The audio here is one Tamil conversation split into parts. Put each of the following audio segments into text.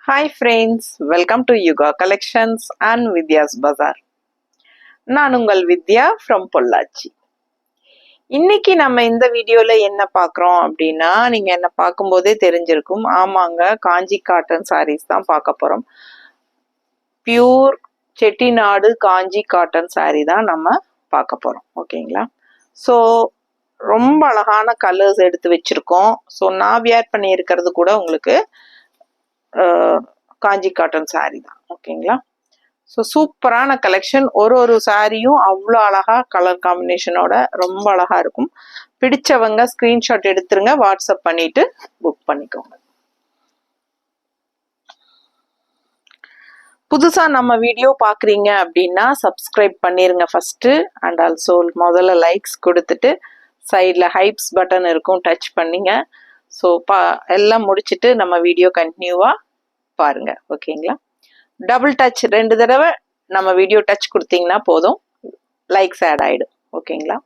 Hi friends, welcome to Yuga Collections and Vidya's Bazaar. நான் உங்கள் வித்யா from பொள்ளாச்சி. இன்னைக்கு நம்ம இந்த வீடியோல என்ன பார்க்குறோம் அப்படின்னா, நீங்க என்ன பார்க்கும்போதே தெரிஞ்சிருக்கும். ஆமாங்க, காஞ்சி காட்டன் sarees தான் பார்க்க போறோம். பியூர் செட்டிநாடு காஞ்சி காட்டன் saree தான் நம்ம பார்க்க போறோம். ஓகேங்களா? ஸோ ரொம்ப அழகான கலர்ஸ் எடுத்து வச்சிருக்கோம். ஸோ நான் வியர் பண்ணி இருக்கிறது கூட உங்களுக்கு காஞ்சி காட்டன் சாரீ தான். ஓகேங்களா? ஸோ சூப்பரான கலெக்ஷன். ஒரு சாரியும் அவ்வளோ அழகா கலர் காம்பினேஷனோட ரொம்ப அழகா இருக்கும். பிடிச்சவங்க ஸ்கிரீன்ஷாட் எடுத்துருங்க, வாட்ஸ்அப் பண்ணிட்டு புக் பண்ணிக்கோங்க. புதுசா நம்ம வீடியோ பாக்குறீங்க அப்படின்னா சப்ஸ்கிரைப் பண்ணிருங்க ஃபர்ஸ்ட். அண்ட் ஆல்சோ முதல்ல லைக்ஸ் கொடுத்துட்டு சைட்ல ஹைப்ஸ் பட்டன் இருக்கும், டச் பண்ணிங்க. ஸோ எல்லாம் முடிச்சுட்டு நம்ம வீடியோ கண்டினியூவா பாருங்க. ஓகேங்களா? டபுள் டச் 2 தடவை நம்ம வீடியோ டச் கொடுத்தீங்கன்னா போதும், லைக்ஸ் ஆட் ஆயிடும். ஓகேங்களா?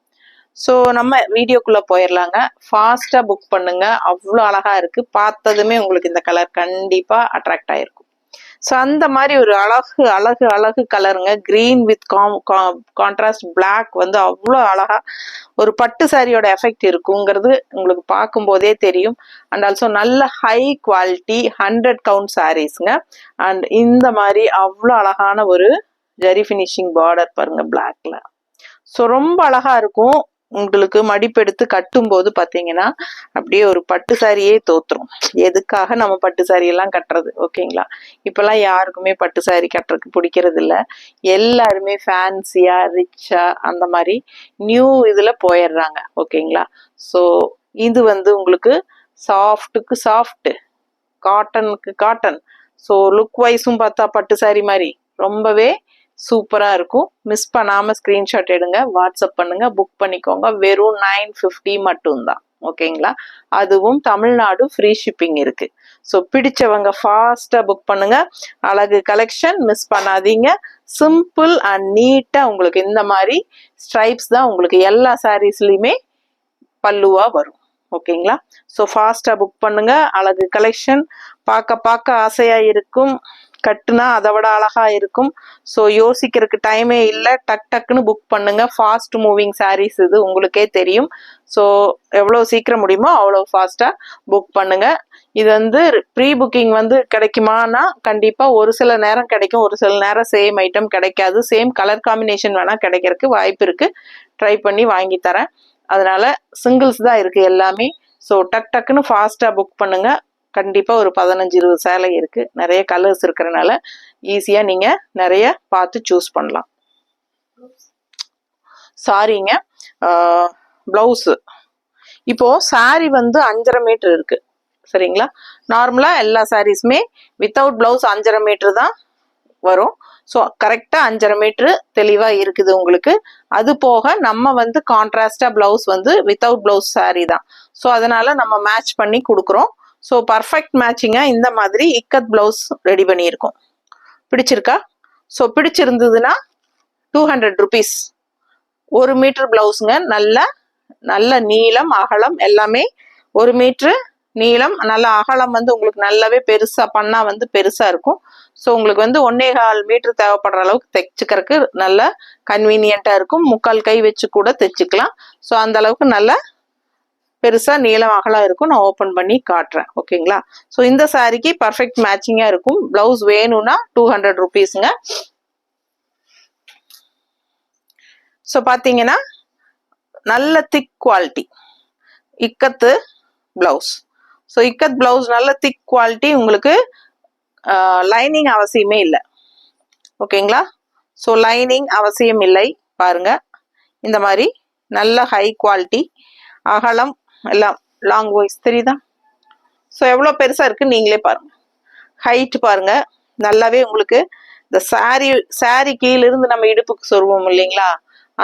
ஸோ நம்ம வீடியோக்குள்ள போயிடலாங்க. ஃபாஸ்டா புக் பண்ணுங்க. அவ்வளோ அழகா இருக்கு. பார்த்ததுமே உங்களுக்கு இந்த கலர் கண்டிப்பா அட்ராக்ட் ஆயிருக்கும். ஸோ அந்த மாதிரி ஒரு அழகு அழகு அழகு கலருங்க. கிரீன் வித் கான்ட்ராஸ்ட் பிளாக் வந்து அவ்வளோ அழகா ஒரு பட்டு சாரியோட எஃபெக்ட் இருக்குங்கிறது உங்களுக்கு பார்க்கும்போதே தெரியும். அண்ட் ஆல்சோ நல்ல ஹை குவாலிட்டி 100 கவுண்ட் சாரீஸ்ங்க. அண்ட் இந்த மாதிரி அவ்வளோ அழகான ஒரு ஜரி ஃபினிஷிங் பார்டர் பாருங்க பிளாக்ல. ஸோ ரொம்ப அழகா இருக்கும். உங்களுக்கு மடிப்பெடுத்து கட்டும் போது பாத்தீங்கன்னா அப்படியே ஒரு பட்டு சாரியே தோத்துரும். எதுக்காக நம்ம பட்டு சாரி எல்லாம் கட்டுறது? ஓகேங்களா? இப்பெல்லாம் யாருக்குமே பட்டு சாரி கட்டுறதுக்கு பிடிக்கிறது இல்ல. எல்லாருமே ஃபேன்சியா ரிச்சா அந்த மாதிரி நியூ இதுல போயிடுறாங்க. ஓகேங்களா? ஸோ இது வந்து உங்களுக்கு சாஃப்ட்டுக்கு சாஃப்ட், காட்டனுக்கு காட்டன். ஸோ லுக் வைஸும் பார்த்தா பட்டு சாரி மாதிரி ரொம்பவே சூப்பரா இருக்கும். மிஸ் பண்ணாம ஸ்கிரீன்ஷாட் எடுங்க, வாட்ஸ்அப் பண்ணுங்க, புக் பண்ணிக்கோங்க. வெறும் 950 மட்டும்தான். ஓகேங்களா? அதுவும் தமிழ்நாடு ஃப்ரீ ஷிப்பிங் இருக்கு. ஸோ பிடிச்சவங்க ஃபாஸ்டா புக் பண்ணுங்க. அழகு கலெக்ஷன் மிஸ் பண்ணாதீங்க. சிம்பிள் அண்ட் நீட்டா உங்களுக்கு இந்த மாதிரி ஸ்ட்ரைப்ஸ் தான் உங்களுக்கு எல்லா சாரீஸ்லயுமே பல்லுவா வரும். ஓகேங்களா? ஸோ ஃபாஸ்டா புக் பண்ணுங்க. அழகு கலெக்ஷன் பார்க்க பார்க்க ஆசையா இருக்கும், கட்டுனா அதை விட அழகா இருக்கும். ஸோ யோசிக்கிறதுக்கு டைமே இல்லை, டக் டக்குன்னு புக் பண்ணுங்க. ஃபாஸ்ட் மூவிங் சாரீஸ் இது உங்களுக்கே தெரியும். ஸோ எவ்வளோ சீக்கிரம் முடியுமோ அவ்வளோ ஃபாஸ்டா புக் பண்ணுங்க. இது வந்து ப்ரீ புக்கிங் வந்து கிடைக்குமானா கண்டிப்பா ஒரு சில நேரம் கிடைக்கும், ஒரு சில நேரம் சேம் ஐட்டம் கிடைக்காது. சேம் கலர் காம்பினேஷன் வேணா கிடைக்கிறதுக்கு வாய்ப்பு இருக்கு. ட்ரை பண்ணி வாங்கி தரேன். அதனால சிங்கிள்ஸ் தான் இருக்கு எல்லாமே. ஸோ டக் டக்குன்னு ஃபாஸ்டா புக் பண்ணுங்க. கண்டிப்பா ஒரு 15-20 சேலை இருக்கு. நிறைய கலர்ஸ் இருக்கிறனால ஈஸியா நீங்க நிறைய பார்த்து சூஸ் பண்ணலாம். சாரிங்க, பிளவுஸ் இப்போ சாரி வந்து 5.5 மீட்டர் இருக்கு. சரிங்களா? நார்மலா எல்லா சாரீஸுமே வித்தவுட் பிளவுஸ் 5.5 மீட்டர் தான் வரும். ஸோ கரெக்டா 5.5 மீட்டர் தெளிவா இருக்குது உங்களுக்கு. அது போக நம்ம வந்து கான்ட்ராஸ்டா பிளவுஸ் வந்து வித்தவுட் பிளவுஸ் சாரி தான். ஸோ அதனால நம்ம மேட்ச் பண்ணி கொடுக்குறோம். ஸோ பர்ஃபெக்ட் மேட்சிங்கா இந்த மாதிரி இக்கத் பிளவுஸ் ரெடி பண்ணியிருக்கோம். பிடிச்சிருக்கா? ஸோ பிடிச்சிருந்ததுன்னா 200 rupees 1 மீட்டர் பிளவுஸுங்க. நல்ல நல்ல நீளம் அகலம் எல்லாமே 1 மீட்டர் நீளம். நல்ல அகலம் வந்து உங்களுக்கு நல்லாவே பெருசா பண்ணா வந்து பெருசா இருக்கும். ஸோ உங்களுக்கு வந்து 1.25 மீட்டர் தேவைப்படுற அளவுக்கு தைச்சுக்கிறதுக்கு நல்ல கன்வீனியன்டா இருக்கும். 3/4 கை வச்சு கூட தைச்சுக்கலாம். ஸோ அந்த அளவுக்கு நல்ல பெருசா நீளம் அகலம் இருக்கும். நான் ஓபன் பண்ணி காட்டுறேன். ஓகேங்களா? ஸோ இந்த சாரிக்கு பர்ஃபெக்ட் மேட்சிங்கா இருக்கும். பிளவுஸ் வேணும்னா 200 rupeesங்க. ஸோ பாத்தீங்கன்னா நல்ல thick quality ikat blouse. So ikat blouse நல்ல திக் குவாலிட்டி. உங்களுக்கு லைனிங் அவசியமே இல்லை. ஓகேங்களா? ஸோ லைனிங் அவசியம் இல்லை. பாருங்க இந்த மாதிரி நல்ல ஹை குவாலிட்டி, அகலம் எல்லாம் லாங் வாய்ஸ் தெரியுதா? ஸோ எவ்வளோ பெருசா இருக்கு நீங்களே பாருங்க. ஹைட் பாருங்க நல்லாவே உங்களுக்கு. இந்த சாரி கீழிருந்து நம்ம இடுப்புக்கு சொருவோம் இல்லைங்களா,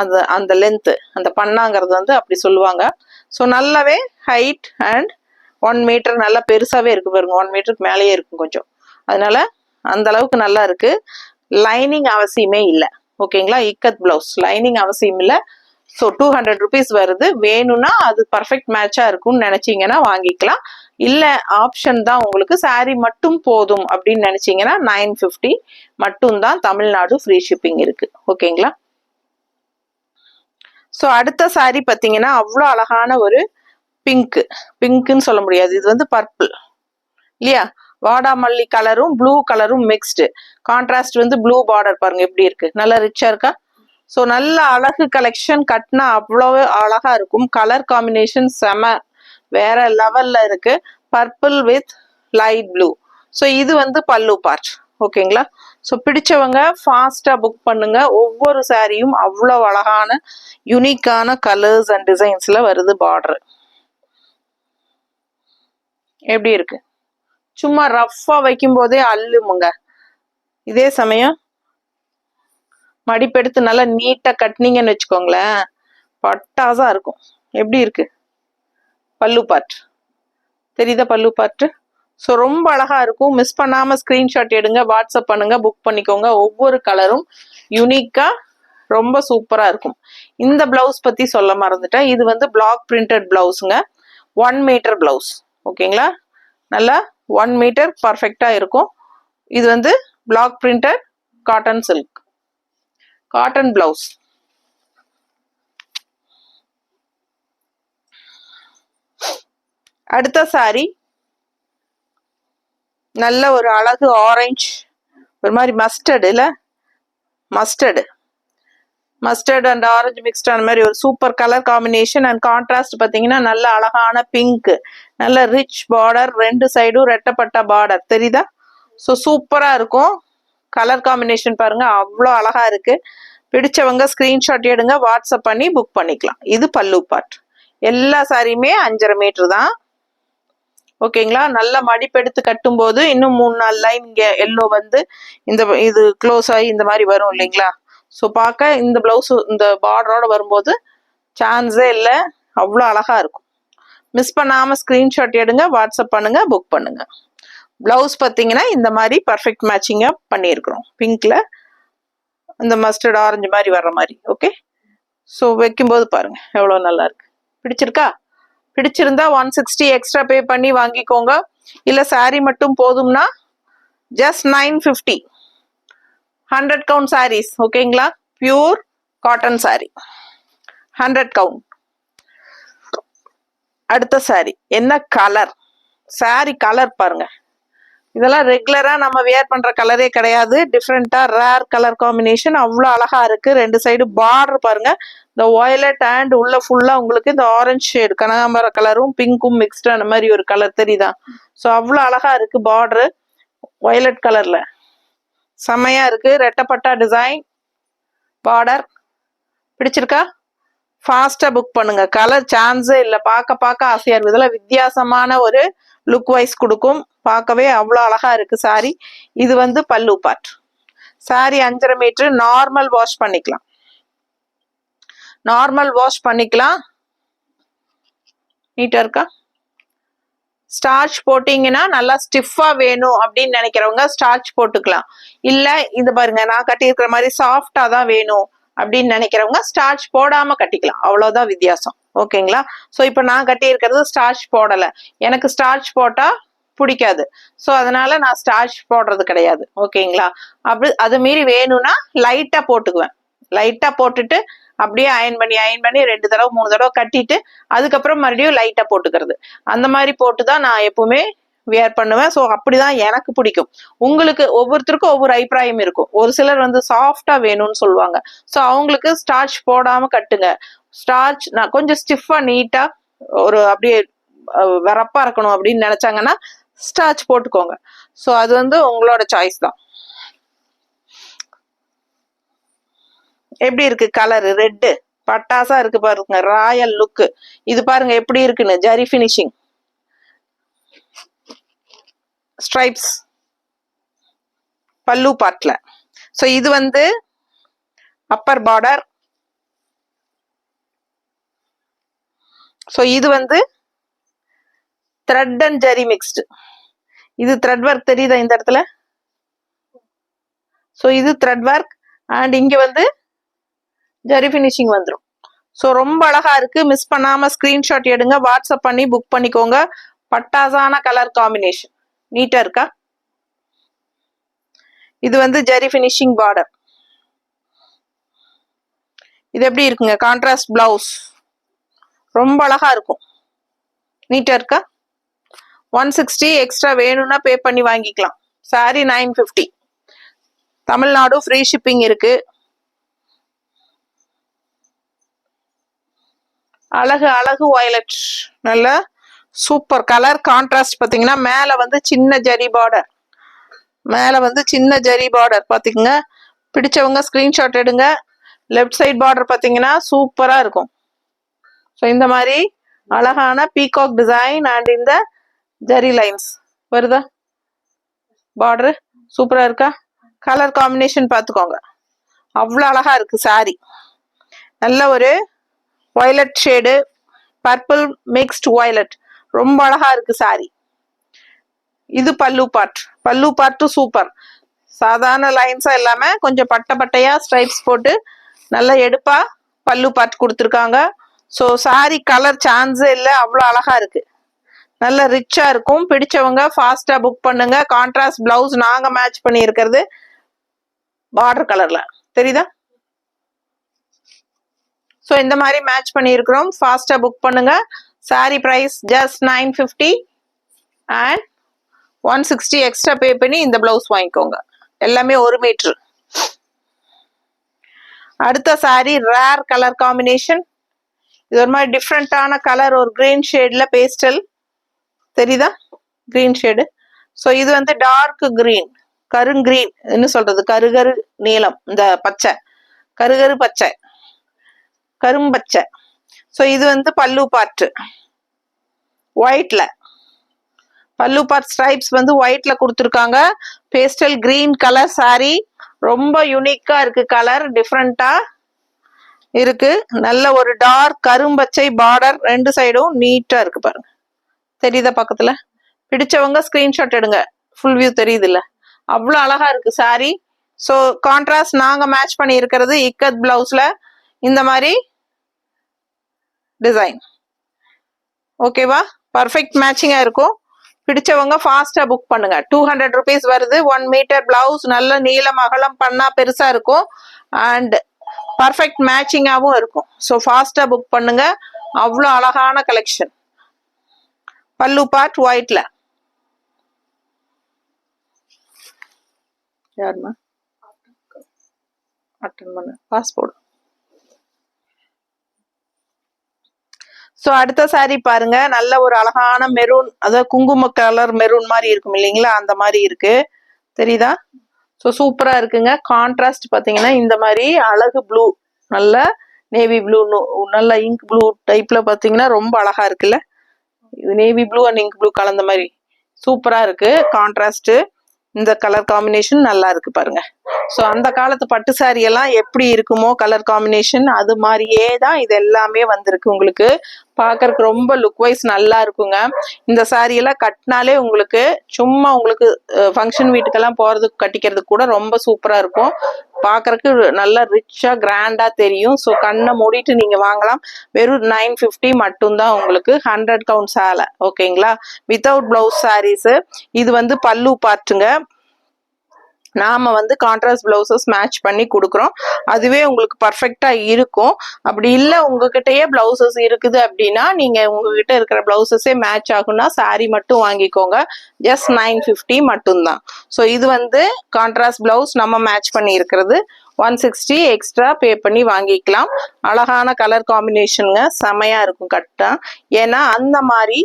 அந்த அந்த லென்த்து அந்த பண்ணாங்கிறது வந்து அப்படி சொல்லுவாங்க. ஸோ நல்லாவே ஹைட் அண்ட் 1 மீட்டர் நல்லா பெருசாவே இருக்கு பாருங்க. 1 மீட்டருக்கு மேலேயே இருக்கும் கொஞ்சம். அதனால அந்த அளவுக்கு நல்லா இருக்கு. லைனிங் அவசியமே இல்லை. ஓகேங்களா? இக்கத் பிளவுஸ் லைனிங் அவசியம் இல்லை. ஸோ 200 rupees வருது. வேணும்னா அது பர்ஃபெக்ட் மேட்சா இருக்கும்னு நினைச்சீங்கன்னா வாங்கிக்கலாம். இல்ல ஆப்ஷன் தான் உங்களுக்கு saree மட்டும் போதும் அப்படின்னு நினைச்சீங்கன்னா 950 மட்டும் தான் தமிழ்நாடு ஃப்ரீ ஷிப்பிங் இருக்கு. ஓகேங்களா? ஸோ அடுத்த saree பார்த்தீங்கன்னா அவ்வளோ அழகான ஒரு பிங்க்னு சொல்ல முடியாது, இது வந்து பர்பிள் இல்லையா, வாடாமல்லி கலரும் ப்ளூ கலரும் மிக்ஸ்டு, கான்ட்ராஸ்ட் வந்து ப்ளூ பார்டர் பாருங்க எப்படி இருக்கு, நல்லா ரிச்சா இருக்கா. ஸோ நல்ல அழகு கலெக்ஷன், கட்டினா அவ்வளவு அழகா இருக்கும். கலர் காம்பினேஷன் செம வேற லெவல்ல இருக்கு, purple with light blue. So இது வந்து பல்லு பார்ட். ஓகேங்களா? ஸோ பிடிச்சவங்க ஃபாஸ்டா புக் பண்ணுங்க. ஒவ்வொரு சாரியும் அவ்வளோ அழகான யூனிக்கான கலர்ஸ் அண்ட் டிசைன்ஸ்ல வருது. பார்டர் எப்படி இருக்கு, சும்மா ரஃப்பா வைக்கும் போதே அள்ளுமுங்க. இதே சமயம் மடிப்பெடுத்து நல்லா நீட்டா கட்டினீங்கன்னு வச்சுக்கோங்களேன், பட்டாசா இருக்கும். எப்படி இருக்கு பல்லு பார்ட், தெரியுதா பல்லு பார்ட்? ஸோ ரொம்ப அழகா இருக்கும். மிஸ் பண்ணாம ஸ்கிரீன்ஷாட் எடுங்க, வாட்ஸ்அப் பண்ணுங்க, புக் பண்ணிக்கோங்க. ஒவ்வொரு கலரும் யூனிக்கா ரொம்ப சூப்பரா இருக்கும். இந்த பிளவுஸ் பத்தி சொல்ல மறந்துட்டேன், இது வந்து பிளாக் பிரிண்டட் பிளவுஸுங்க, 1 மீட்டர் பிளவுஸ். ஓகேங்களா? நல்லா 1 மீட்டர் பர்ஃபெக்டா இருக்கும். இது வந்து block printed cotton silk cotton blouse. அடுத்த சாரி நல்ல ஒரு அழகு ஆரஞ்சு, ஒரு மாதிரி மஸ்டர்டு இல்ல, மஸ்டர்ட் அண்ட் ஆரஞ்சு மிக்ஸ்ட் ஆன மாதிரி ஒரு super colour combination. And contrast பார்த்தீங்கன்னா நல்ல அழகான பிங்க், நல்ல ரிச் பார்டர், 2 சைடும் ரெட்டப்பட்ட பார்டர், தெரியுதா? ஸோ சூப்பரா இருக்கும். கலர் காம்பினேஷன் பாருங்க அவ்வளோ அழகா இருக்கு. பிடிச்சவங்க ஸ்கிரீன்ஷாட் எடுங்க, வாட்ஸ்அப் பண்ணி புக் பண்ணிக்கலாம். இது பல்லு பார்ட். எல்லா சாரியுமே 5.5 மீட்டர் தான். ஓகேங்களா? நல்ல மடிப்பெடுத்து கட்டும் போது இன்னும் 3-4 லைன் இங்க எல்லோ வந்து இந்த இது க்ளோஸ் ஆகி இந்த மாதிரி வரும் இல்லைங்களா? ஸோ பார்க்க இந்த பிளவுஸ் இந்த பார்டரோட வரும்போது சான்ஸே இல்லை, அவ்வளோ அழகா இருக்கும். மிஸ் பண்ணாம ஸ்கிரீன்ஷாட் எடுங்க, வாட்ஸ்அப் பண்ணுங்க, புக் பண்ணுங்க. பிளவுஸ் பார்த்தீங்கன்னா இந்த மாதிரி பர்ஃபெக்ட் மேட்சிங்கா பண்ணியிருக்கிறோம், பிங்க்ல இந்த மஸ்டர்ட் ஆரஞ்சு மாதிரி வர்ற மாதிரி. ஓகே, ஸோ வைக்கும்போது பாருங்க எவ்வளோ நல்லா இருக்கு. பிடிச்சிருக்கா? பிடிச்சிருந்தா 160 எக்ஸ்ட்ரா பே பண்ணி வாங்கிக்கோங்க. இல்ல சாரி மட்டும் போதும்னா ஜஸ்ட் 950, 100 கவுண்ட் சாரீஸ். ஓகேங்களா? Pure cotton sorry 100 count. அடுத்த சாரி என்ன கலர், சாரி கலர் பாருங்க, இதெல்லாம் ரெகுலரா நம்ம வியர் பண்ற கலரே கிடையாது, டிஃப்ரெண்டா ரேர் கலர் காம்பினேஷன், அவ்வளோ அழகா இருக்கு. 2 சைடு பார்டர் பாருங்க, இந்த வயலட் அண்ட் உள்ள ஃபுல்லா உங்களுக்கு இந்த ஆரஞ்சு ஷேடு கனகாம்பர கலரும் பிங்க்கும் மிக்ஸ்டு அந்த மாதிரி ஒரு கலர் தெரியுதா? ஸோ அவ்வளோ அழகா இருக்கு. பார்டர் வயலட் கலர்ல செமையா இருக்கு. ரெட்டப்பட்டா டிசைன் பார்டர். பிடிச்சிருக்கா? ஃபாஸ்டா புக் பண்ணுங்க. கலர் சான்ஸே இல்லை, பார்க்க ஆசையா இருக்கு. இதெல்லாம் வித்தியாசமான ஒரு லுக் வைஸ் கொடுக்கும், பார்க்கவே அவ்வளோ அழகா இருக்கு சாரி. இது வந்து pallu part. Sari 5.5 metre, normal wash பண்ணிக்கலாம், நீட்டா இருக்கா? ஸ்டார்ச் போட்டீங்கன்னா நல்லா ஸ்டிஃபா வேணும் அப்படின்னு நினைக்கிறவங்க ஸ்டார்ச் போட்டுக்கலாம். இல்ல இது பாருங்க நான் கட்டியிருக்கிற மாதிரி சாஃப்டா தான் வேணும் அப்படின்னு நினைக்கிறவங்க ஸ்டார்ச் போடாம கட்டிக்கலாம், அவ்வளவுதான் வித்தியாசம். ஓகேங்களா? ஸோ இப்போ நான் கட்டி இருக்கிறது ஸ்டார்ச் போடலை, எனக்கு ஸ்டார்ச் போட்டா பிடிக்காது, ஸோ அதனால நான் ஸ்டார்ச் போடுறது கிடையாது. ஓகேங்களா? அப்படி அது மீறி வேணும்னா லைட்டா போட்டுக்குவேன், லைட்டா போட்டுட்டு அப்படியே அயன் பண்ணி 2 தடவை 3 தடவை கட்டிட்டு அதுக்கப்புறம் மறுபடியும் லைட்டா போட்டுக்கிறது. அந்த மாதிரி போட்டுதான் நான் எப்பவுமே வியர் பண்ணுவேன். ஸோ அப்படிதான் எனக்கு பிடிக்கும். உங்களுக்கு ஒவ்வொருத்தருக்கும் ஒவ்வொரு அபிப்பிராயம் இருக்கும். ஒரு சிலர் வந்து சாஃப்டா வேணும்னு சொல்லுவாங்க, ஸோ அவங்களுக்கு ஸ்டார்ச் போடாம கட்டுங்க. ஸ்டார்ச் நான் கொஞ்சம் ஸ்டிஃபா நீட்டா ஒரு அப்படியே வரப்பா இருக்கணும் அப்படின்னு நினைச்சாங்கன்னா ஸ்டார்ச் போட்டுக்கோங்க. ஸோ அது வந்து உங்களோட சாய்ஸ் தான். எப்படி இருக்கு கலர்? ரெட்டு பட்டாசா இருக்கு பாருங்க, ராயல் லுக். இது பாருங்க எப்படி இருக்குன்னு, ஜரி பினிஷிங், ஸ்ட்ரைப்ஸ் பல்லு பார்ட்ல. ஸோ இது வந்து அப்பர் பார்டர். ஸோ இது வந்து த்ரெட் அண்ட் ஜரி மிக்ஸ்டு. இது த்ரெட் ஒர்க் தெரியுதா இந்த இடத்துல? ஸோ இது த்ரெட் ஒர்க் அண்ட் இங்க வந்து ஜரி பினிஷிங் வந்துடும். ஸோ ரொம்ப அழகா இருக்கு. மிஸ் பண்ணாம ஸ்கிரீன்ஷாட் எடுங்க, வாட்ஸ்அப் பண்ணி புக் பண்ணிக்கோங்க. பட்டாசான கலர் காம்பினேஷன். நீட்டா இருக்கா? இது வந்து ஜரி ஃபினிஷிங் பார்டர். இது எப்படி இருக்குங்க? கான்ட்ராஸ்ட் பிளவுஸ் ரொம்ப அழகா இருக்கும். நீட்டா இருக்கா? 160 எக்ஸ்ட்ரா வேணும்னா பே பண்ணி வாங்கிக்கலாம். சாரி 950. தமிழ்நாடு ஃப்ரீ ஷிப்பிங் இருக்கு. அழகு அழகு வயலட், நல்ல சூப்பர் கலர். கான்ட்ராஸ்ட் பாத்தீங்கன்னா மேல வந்து சின்ன ஜரி பார்டர், மேல வந்து சின்ன ஜரி பார்டர் பாத்தீங்க. பிடிச்சவங்க ஸ்கிரீன்ஷாட் எடுங்க. லெஃப்ட் சைட் பார்டர் பாத்தீங்கன்னா சூப்பரா இருக்கும். ஸோ இந்த மாதிரி அழகான பீகாக் டிசைன் அண்ட் இந்த ஜரி லைன்ஸ் வருதா? பார்டர் சூப்பரா இருக்கா? கலர் காம்பினேஷன் பார்த்துக்கோங்க, அவ்வளோ அழகா இருக்கு சாரி. நல்ல ஒரு violet shade, purple mixed violet, ரொம்ப அழகா இருக்கு சாரி. இது பல்லு பார்ட். பல்லு பார்ட்டும் சூப்பர். சாதாரண லைன்ஸா இல்லாம கொஞ்சம் பட்டை பட்டையா ஸ்ட்ரைப்ஸ் போட்டு நல்லா எடுப்பா பல்லு பார்ட் கொடுத்துருக்காங்க. ஸோ சாரி கலர் சான்ஸே இல்லை, அவ்வளோ அழகா இருக்கு. நல்ல ரிச்சா இருக்கும். பிடிச்சவங்க ஃபாஸ்டா புக் பண்ணுங்க. கான்ட்ராஸ்ட் பிளவுஸ் நாங்க மேட்ச் பண்ணி இருக்கிறது பார்டர் கலர்ல தெரியுதா? ஸோ இந்த மாதிரி மேட்ச் பண்ணி இருக்கிறோம். ஃபாஸ்டா புக் பண்ணுங்க. Sari price just 950 and 160 extra pay பண்ணி இந்த பிளவுஸ் வாங்கிக்கோங்க. எல்லாமே 1 மீட்டர். அடுத்த சாரி ரேர் கலர் காம்பினேஷன். இது ஒரு மாதிரி டிஃப்ரெண்டான கலர், ஒரு கிரீன் ஷேட்ல பேஸ்டல் தெரியுதா? Green shade. ஸோ இது வந்து டார்க் கிரீன், கருங்கிரீன் என்ன சொல்றது, கருகரு நீலம், இந்த பச்சை கருகரு பச்சை, கரும்பச்சை. ஸோ இது வந்து பல்லு பார்ட் ஒயிட்ல, பல்லு பார்ட் ஸ்ட்ரைப்ஸ் வந்து ஒயிட்ல கொடுத்துருக்காங்க. பேஸ்டல் கிரீன் கலர் சாரி, ரொம்ப யூனிக்கா இருக்கு. கலர் டிஃப்ரெண்டா இருக்கு. நல்ல ஒரு டார்க் கரும்பச்சை பார்டர், ரெண்டு சைடும் நீட்டா இருக்கு பாருங்க. தெரியுதா பக்கத்துல? பிடிச்சவங்க ஸ்கிரீன்ஷாட் எடுங்க. ஃபுல் வியூ தெரியுது இல்ல? அவ்வளோ அழகா இருக்கு சாரி. ஸோ கான்ட்ராஸ்ட் நாங்க மேட்ச் பண்ணி இருக்கிறது இக்கத் பிளவுஸ்ல இந்த மாதிரி டிசைன். ஓகேவா? பர்ஃபெக்ட் மேட்சிங்கா இருக்கும். பிடிச்சவங்க ஃபாஸ்டா புக் பண்ணுங்க. 200 rupees வருது. 1 மீட்டர் பிளவுஸ், நல்ல நீளம் அகலம் பண்ணா பெருசா இருக்கும் அண்ட் பர்ஃபெக்ட் மேட்சிங்காகவும் இருக்கும். ஸோ ஃபாஸ்டா புக் பண்ணுங்க. அவ்வளோ அழகான கலெக்ஷன். பல்லு பார்ட் ஒயிட்ல. யாருமா அட்டன் பண்ண பாஸ்போர்ட். ஸோ அடுத்த சாரி பாருங்க. நல்ல ஒரு அழகான மெரூன், அதாவது குங்கும கலர் மெரூன் மாதிரி இருக்கும் இல்லைங்களா? அந்த மாதிரி இருக்கு. தெரியுதா? ஸோ சூப்பரா இருக்குங்க. கான்ட்ராஸ்ட் பார்த்தீங்கன்னா இந்த மாதிரி அழகு ப்ளூ, நல்ல நேவி ப்ளூ, நல்ல இங்க் ப்ளூ டைப்ல பார்த்தீங்கன்னா ரொம்ப அழகா இருக்குல்ல? இது navy blue and ink blue கலந்த மாதிரி சூப்பரா இருக்கு. கான்ட்ராஸ்ட் இந்த கலர் காம்பினேஷன் நல்லா இருக்கு பாருங்க. ஸோ அந்த காலத்து பட்டு சாரி எல்லாம் எப்படி இருக்குமோ கலர் காம்பினேஷன், அது மாதிரியே தான் இது எல்லாமே வந்திருக்கு. உங்களுக்கு பார்க்கறதுக்கு ரொம்ப லுக் வைஸ் நல்லா இருக்குங்க. இந்த சாரி எல்லாம் கட்டினாலே உங்களுக்கு சும்மா உங்களுக்கு ஃபங்க்ஷன் வீட்டுக்கெல்லாம் போறதுக்கு கட்டிக்கிறதுக்கு கூட ரொம்ப சூப்பரா இருக்கும். பார்க்கறதுக்கு நல்லா ரிச்சா கிராண்டா தெரியும். ஸோ கண்ணை மூடிட்டு நீங்க வாங்கலாம். வெறும் 950 மட்டும்தான் உங்களுக்கு. 100 count சேலை. ஓகேங்களா? Without blouse saris. இது வந்து பல்லு பார்ட்டுங்க. நாம வந்து கான்ட்ராஸ்ட் பிளவுசஸ் மேட்ச் பண்ணி கொடுக்குறோம். அதுவே உங்களுக்கு பர்ஃபெக்டா இருக்கும். அப்படி இல்லை உங்ககிட்டயே பிளவுசஸ் இருக்குது அப்படின்னா நீங்க உங்ககிட்ட இருக்கிற பிளவுசஸே மேட்ச் ஆகும்னா சாரி மட்டும் வாங்கிக்கோங்க. ஜஸ்ட் 950 மட்டும்தான். ஸோ இது வந்து கான்ட்ராஸ்ட் பிளவுஸ் நம்ம மேட்ச் பண்ணி இருக்கிறது. 160 எக்ஸ்ட்ரா பே பண்ணி வாங்கிக்கலாம். அழகான கலர் காம்பினேஷனுங்க, செமையா இருக்கும் கட்டா. ஏன்னா அந்த மாதிரி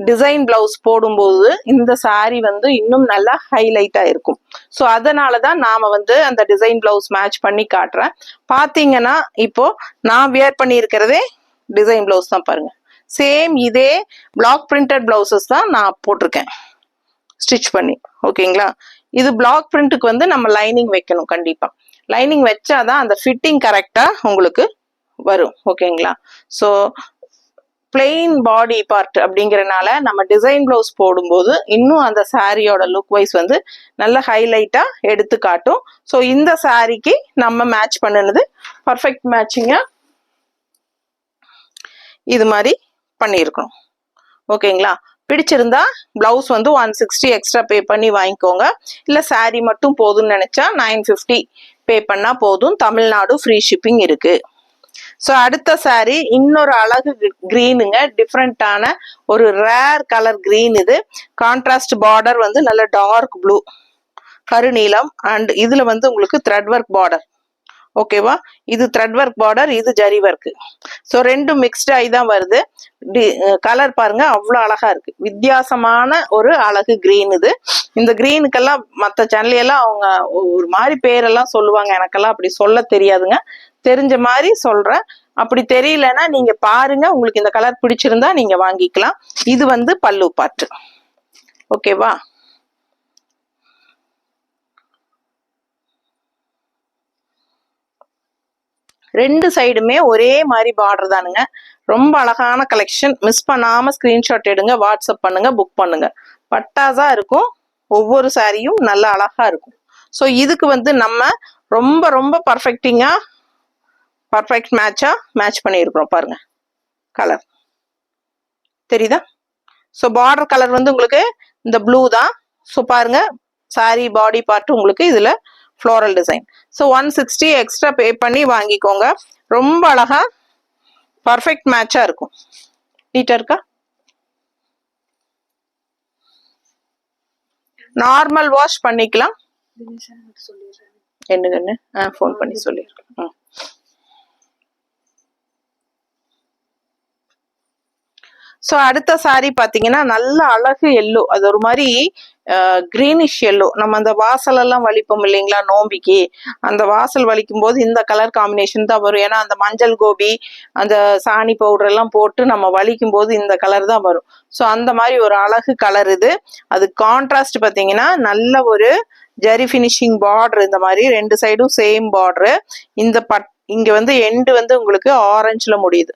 டிசைன் பிளவுஸ் போடும்போது இந்த சாரி வந்து இன்னும் நல்லா ஹைலைட்டா இருக்கும். ஸோ அதனாலதான் நாம வந்து அந்த டிசைன் பிளவுஸ் மேட்ச் பண்ணி காட்டுறேன். பாத்தீங்கன்னா இப்போ நான் வியர் பண்ணி இருக்கிறதே டிசைன் பிளவுஸ் தான் பாருங்க. சேம் இதே பிளாக் பிரிண்டட் பிளவுசஸ் தான் நான் போட்டிருக்கேன் ஸ்டிச் பண்ணி. ஓகேங்களா? இது பிளாக் பிரிண்ட்டுக்கு வந்து நம்ம லைனிங் வைக்கணும். கண்டிப்பா லைனிங் வச்சாதான் அந்த ஃபிட்டிங் கரெக்டா உங்களுக்கு வரும். ஓகேங்களா? ஸோ பிளெயின் பாடி பார்ட் அப்படிங்கறனால நம்ம டிசைன் பிளவுஸ் போடும்போது இன்னும் அந்த சாரியோட லுக் வைஸ் வந்து நல்ல ஹைலைட்டா எடுத்து காட்டும். ஸோ இந்த சாரிக்கு நம்ம மேட்ச் பண்ணினது பர்ஃபெக்ட் மேட்சிங்கா இது மாதிரி பண்ணியிருக்கணும். ஓகேங்களா? பிடிச்சிருந்தா பிளவுஸ் வந்து 160 எக்ஸ்ட்ரா பே பண்ணி வாங்கிக்கோங்க. இல்லை சாரீ மட்டும் போதும்னு நினைச்சா 950 பே பண்ணா போதும். தமிழ்நாடு ஃப்ரீ ஷிப்பிங் இருக்கு. ஸோ அடுத்த சாரீ இன்னொரு அழகு கிரீனுங்க, டிஃப்ரெண்டான ஒரு ரேர் கலர் கிரீன். இது கான்ட்ராஸ்ட் பார்டர் வந்து நல்ல டார்க் ப்ளூ கருநீலம், அண்ட் இதுல வந்து உங்களுக்கு த்ரெட் ஒர்க் பார்டர். ஓகேவா, இது த்ரெட் ஒர்க் பார்டர், இது ஜரி ஒர்க். ஸோ ரெண்டும் மிக்ஸ்ட் ஆகி தான் வருது. கலர் பாருங்க அவ்வளோ அழகா இருக்கு. வித்தியாசமான ஒரு அழகு கிரீன் இது. இந்த கிரீனுக்கெல்லாம் மற்ற சேனல்லாம் அவங்க ஒரு மாதிரி பேரெல்லாம் சொல்லுவாங்க, எனக்கெல்லாம் அப்படி சொல்ல தெரியாதுங்க. தெரிஞ்ச மாதிரி சொல்றேன். அப்படி தெரியலன்னா நீங்க பாருங்க, உங்களுக்கு இந்த கலர் பிடிச்சிருந்தா நீங்க வாங்கிக்கலாம். இது வந்து பல்லு பாட்டு. ஓகேவா, ரெண்டு சைடுமே ஒரே மாதிரி பார்டர் தானுங்க. ரொம்ப அழகான கலெக்ஷன். மிஸ் பண்ணாம ஸ்கிரீன்ஷாட் எடுங்க, வாட்ஸ்அப் பண்ணுங்க, புக் பண்ணுங்க. பட்டாசா இருக்கும். ஒவ்வொரு சாரியும் நல்லா அழகா இருக்கும். ஸோ இதுக்கு வந்து நம்ம ரொம்ப ரொம்ப பர்ஃபெக்டிங்கா பர்ஃபெக்ட் மேட்சா மேட்ச் பண்ணியிருக்கிறோம். பாருங்க கலர் தெரியுதா? ஸோ பார்டர் கலர் வந்து உங்களுக்கு இந்த ப்ளூ தான். ஸோ பாருங்க சாரி பாடி பார்ட் உங்களுக்கு இதுல floral design. So 160 extra pay பண்ணி வாங்கிக்கோங்க. ரொம்ப அழகா பர்ஃபெக்ட் மேட்சா இருக்கும். நீட்டா இருக்கா? நார்மல் வாஷ் பண்ணிக்கலாம். என்னங்கன்னு ஃபோன் பண்ணி சொல்லிருக்கேன். ஸோ அடுத்த சாரி பார்த்தீங்கன்னா நல்ல அழகு எல்லோ. அது ஒரு மாதிரி கிரீனிஷ் எல்லோ. நம்ம அந்த வாசல் எல்லாம் வலிப்போம் இல்லைங்களா நோம்பிக்கு, அந்த வாசல் வலிக்கும் போது இந்த கலர் காம்பினேஷன் தான் வரும். ஏன்னா அந்த மஞ்சள் கோபி அந்த சாணி பவுடர் எல்லாம் போட்டு நம்ம வலிக்கும் போது இந்த கலர் தான் வரும். ஸோ அந்த மாதிரி ஒரு அழகு கலர் இது. அது கான்ட்ராஸ்ட் பார்த்தீங்கன்னா நல்ல ஒரு ஜரி ஃபினிஷிங் பார்டர். இந்த மாதிரி ரெண்டு சைடும் சேம் பார்டரு. இந்த இங்க வந்து எண்டு வந்து உங்களுக்கு ஆரஞ்சுல முடியுது.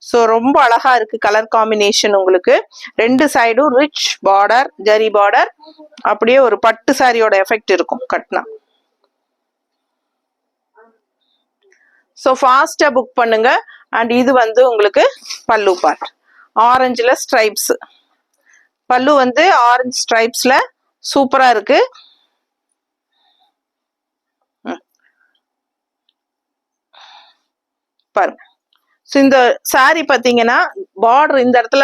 ஸோ ரொம்ப அழகா இருக்கு கலர் காம்பினேஷன். உங்களுக்கு ரெண்டு சைடும் ரிச் பார்டர், ஜரி பார்டர், அப்படியே ஒரு பட்டு சாரியோட எஃபெக்ட் இருக்கும் கட்னா. ஸோ ஃபாஸ்டா புக் பண்ணுங்க. அண்ட் இது வந்து உங்களுக்கு பல்லு பார்ட், ஆரஞ்சுல ஸ்ட்ரைப்ஸ். பல்லு வந்து ஆரஞ்சு ஸ்ட்ரைப்ஸ்ல சூப்பரா இருக்கு. பாருங்க. ஸோ இந்த சாரி பார்த்தீங்கன்னா பார்டர் இந்த இடத்துல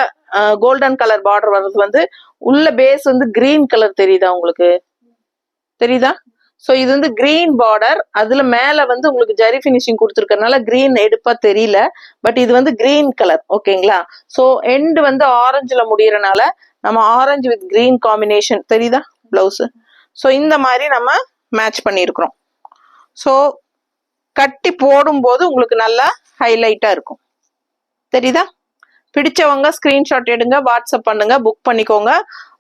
கோல்டன் கலர் பார்டர் வர்றது வந்து உள்ள பேஸ் வந்து கிரீன் கலர் தெரியுதா உங்களுக்கு? தெரியுதா? ஸோ இது வந்து கிரீன் பார்டர், அதுல மேல வந்து உங்களுக்கு ஜரி ஃபினிஷிங் கொடுத்துருக்கறனால கிரீன் எடுப்பா தெரியல. பட் இது வந்து கிரீன் கலர். ஓகேங்களா? ஸோ எண்டு வந்து ஆரஞ்சுல முடியறனால நம்ம ஆரஞ்சு வித் கிரீன் காம்பினேஷன் தெரியுதா பிளவுஸ்? ஸோ இந்த மாதிரி நம்ம மேட்ச் பண்ணியிருக்கிறோம். ஸோ கட்டி போடும்போது உங்களுக்கு நல்லா ஹைலைட்டா இருக்கும். தெரியுதா? பிடிச்சவங்க ஸ்கிரீன்ஷாட் எடுங்க, வாட்ஸ்அப் பண்ணுங்க, புக் பண்ணிக்கோங்க.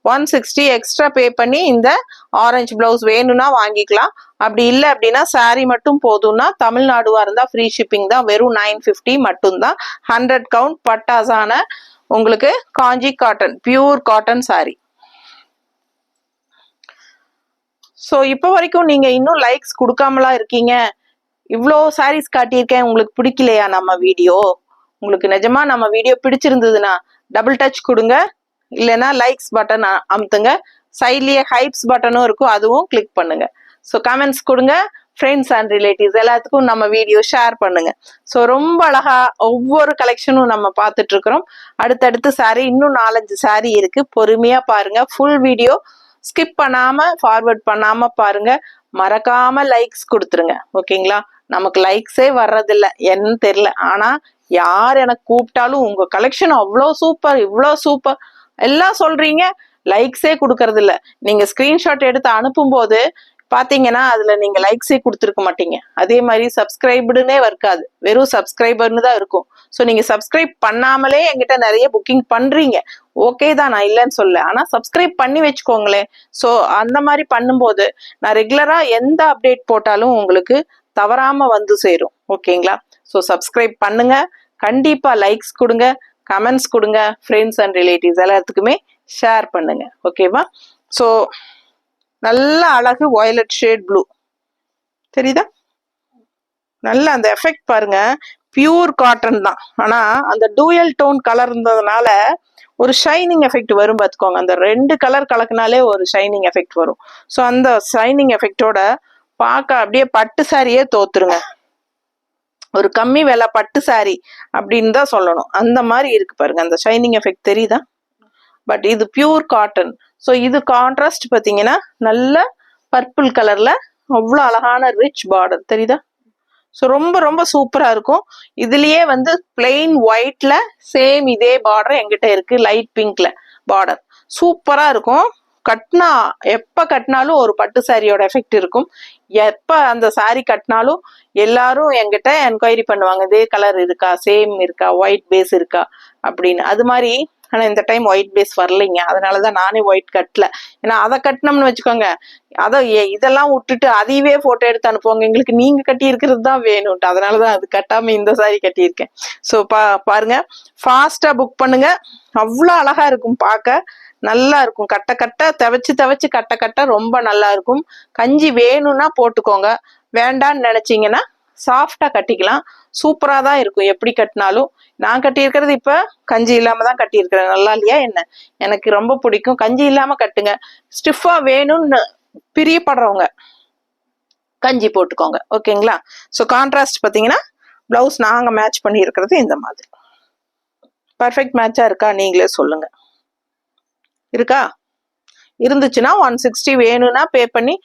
160 எக்ஸ்ட்ரா பே பண்ணி இந்த ஆரஞ்சு பிளவுஸ் வேணும்னா வாங்கிக்கலாம். அப்படி இல்லை அப்படின்னா சாரி மட்டும் போதும்னா தமிழ்நாடுவா இருந்தா ஃப்ரீ ஷிப்பிங் தான். வெறும் 950 மட்டும்தான். 100 கவுண்ட் பட்டாசான உங்களுக்கு Kanchi cotton, pure cotton sari. So இப்போ வரைக்கும் நீங்க இன்னும் லைக்ஸ் கொடுக்காமலா இருக்கீங்க. இவ்வளோ சாரீஸ் காட்டியிருக்கேன், உங்களுக்கு பிடிக்கலையா நம்ம வீடியோ? உங்களுக்கு நிஜமா நம்ம வீடியோ பிடிச்சிருந்ததுன்னா டபுள் டச் கொடுங்க, இல்லைன்னா லைக்ஸ் பட்டன் அமுத்துங்க. சைட்லயே ஹைப்ஸ் பட்டனும் இருக்கும், அதுவும் கிளிக் பண்ணுங்க. ஸோ கமெண்ட்ஸ் கொடுங்க. ஃப்ரெண்ட்ஸ் அண்ட் ரிலேட்டிவ்ஸ் எல்லாத்துக்கும் நம்ம வீடியோ ஷேர் பண்ணுங்க. ஸோ ரொம்ப அழகா ஒவ்வொரு கலெக்ஷனும் நம்ம பார்த்துட்டு இருக்கிறோம். அடுத்தடுத்து சாரி இன்னும் 4-5 சாரி இருக்கு. பொறுமையா பாருங்க. ஃபுல் வீடியோ ஸ்கிப் பண்ணாம ஃபார்வர்ட் பண்ணாம பாருங்க. மறக்காம லைக்ஸ் கொடுத்துருங்க. ஓகேங்களா? நமக்கு லைக்ஸே வர்றதில்ல, என்னன்னு தெரியல. ஆனா யார் எனக்கு கூப்பிட்டாலும் உங்க கலெக்ஷன் அவ்வளோ சூப்பர், இவ்வளோ சூப்பர் எல்லாம் சொல்றீங்க, லைக்ஸே கொடுக்கறது இல்ல. நீங்க ஸ்கிரீன்ஷாட் எடுத்து அனுப்பும் போது பாத்தீங்கன்னா அதுல நீங்க லைக்ஸே கொடுத்துருக்க மாட்டீங்க. அதே மாதிரி சப்ஸ்கிரைப்டுனே இருக்காது, வெறும் சப்ஸ்கிரைபர்னு தான் இருக்கும். ஸோ நீங்க சப்ஸ்கிரைப் பண்ணாமலே என்கிட்ட நிறைய புக்கிங் பண்றீங்க. ஓகே தான், நான் இல்லைன்னு சொல்ல. ஆனா சப்ஸ்கிரைப் பண்ணி வச்சுக்கோங்களேன். ஸோ அந்த மாதிரி பண்ணும்போது நான் ரெகுலரா எந்த அப்டேட் போட்டாலும் உங்களுக்கு தவறாம வந்து சேரும். ஓகேங்களா? ஸோ சப்ஸ்கிரைப் பண்ணுங்க, கண்டிப்பா லைக்ஸ் கொடுங்க, கமெண்ட்ஸ் கொடுங்க, ஃப்ரெண்ட்ஸ் அண்ட் ரிலேட்டிவ்ஸ் எல்லாத்துக்குமே ஷேர் பண்ணுங்க. ஓகேவா? ஸோ நல்ல அழகு வயலட் ஷேட் ப்ளூ தெரியுதா? நல்ல அந்த எஃபெக்ட் பாருங்க. பியூர் காட்டன் தான். ஆனா அந்த டூயல் டோன் கலர் இருந்ததுனால ஒரு ஷைனிங் எஃபெக்ட் வரும் பார்த்துக்கோங்க. அந்த 2 கலர் கலக்குனாலே ஒரு ஷைனிங் எஃபெக்ட் வரும். ஸோ அந்த ஷைனிங் எஃபெக்டோட பார்க்க அப்படியே பட்டு சாரியே தோத்துருங்க. ஒரு கம்மி விலை பட்டு சாரி அப்படின்னு தான் சொல்லணும். அந்த மாதிரி இருக்கு பாருங்க. அந்த ஷைனிங் எஃபெக்ட் தெரியுதா? பட் இது பியூர் காட்டன். ஸோ இது கான்ட்ராஸ்ட் பார்த்தீங்கன்னா நல்ல பர்பிள் கலர்ல அவ்வளோ அழகான ரிச் பார்டர் தெரியுதா? ஸோ ரொம்ப ரொம்ப சூப்பரா இருக்கும். இதுலயே வந்து பிளெயின் ஒயிட்ல சேம் இதே பார்டர் எங்கிட்ட இருக்கு, லைட் பிங்க்ல பார்டர். சூப்பரா இருக்கும். கட்டினா எப்ப கட்டினாலும் ஒரு பட்டு சாரியோட எஃபெக்ட் இருக்கும். எப்ப அந்த சாரி கட்டினாலும் எல்லாரும் என்கிட்ட என்கொயரி பண்ணுவாங்க, இதே கலர் இருக்கா, சேம் இருக்கா, ஒயிட் பேஸ் இருக்கா அப்படின்னு. அது மாதிரி ஆனா இந்த டைம் ஒயிட் பேஸ் வரலைங்க. அதனாலதான் நானே ஒயிட் கட்டல. ஏன்னா அதை கட்டினோம்னு வச்சுக்கோங்க, அதை இதெல்லாம் விட்டுட்டு அதையவே போட்டோ எடுத்து அனுப்புவாங்க, எங்களுக்கு நீங்க கட்டி இருக்கிறது தான் வேணும்ட்டு. அதனாலதான் அது கட்டாம இந்த சாரி கட்டியிருக்கேன். ஸோ பாருங்க, ஃபாஸ்டா புக் பண்ணுங்க. அவ்வளோ அழகா இருக்கும், பார்க்க நல்லா இருக்கும். கட்ட கட்ட துவைச்சு கட்ட கட்ட ரொம்ப நல்லா இருக்கும். கஞ்சி வேணும்னா போட்டுக்கோங்க, வேண்டான்னு நினைச்சீங்கன்னா சாஃப்டா கட்டிக்கலாம். சூப்பரா தான் இருக்கும் எப்படி கட்டினாலும். நான் கட்டியிருக்கிறது இப்ப கஞ்சி இல்லாம தான் கட்டியிருக்கிறேன். நல்லா இல்லையா என்ன? எனக்கு ரொம்ப பிடிக்கும். கஞ்சி இல்லாம கட்டுங்க. ஸ்டிஃபா வேணும்னு பிரியப்படுறவங்க கஞ்சி போட்டுக்கோங்க. ஓகேங்களா? ஸோ கான்ட்ராஸ்ட் பார்த்தீங்கன்னா பிளவுஸ் நாங்க மேட்ச் பண்ணி இருக்கிறது இந்த மாதிரி. பர்ஃபெக்ட் மேட்சா இருக்கா நீங்களே சொல்லுங்க. இருக்கா? இருந்துச்சுன்னா 160 வேணும்னா பே பண்ணி,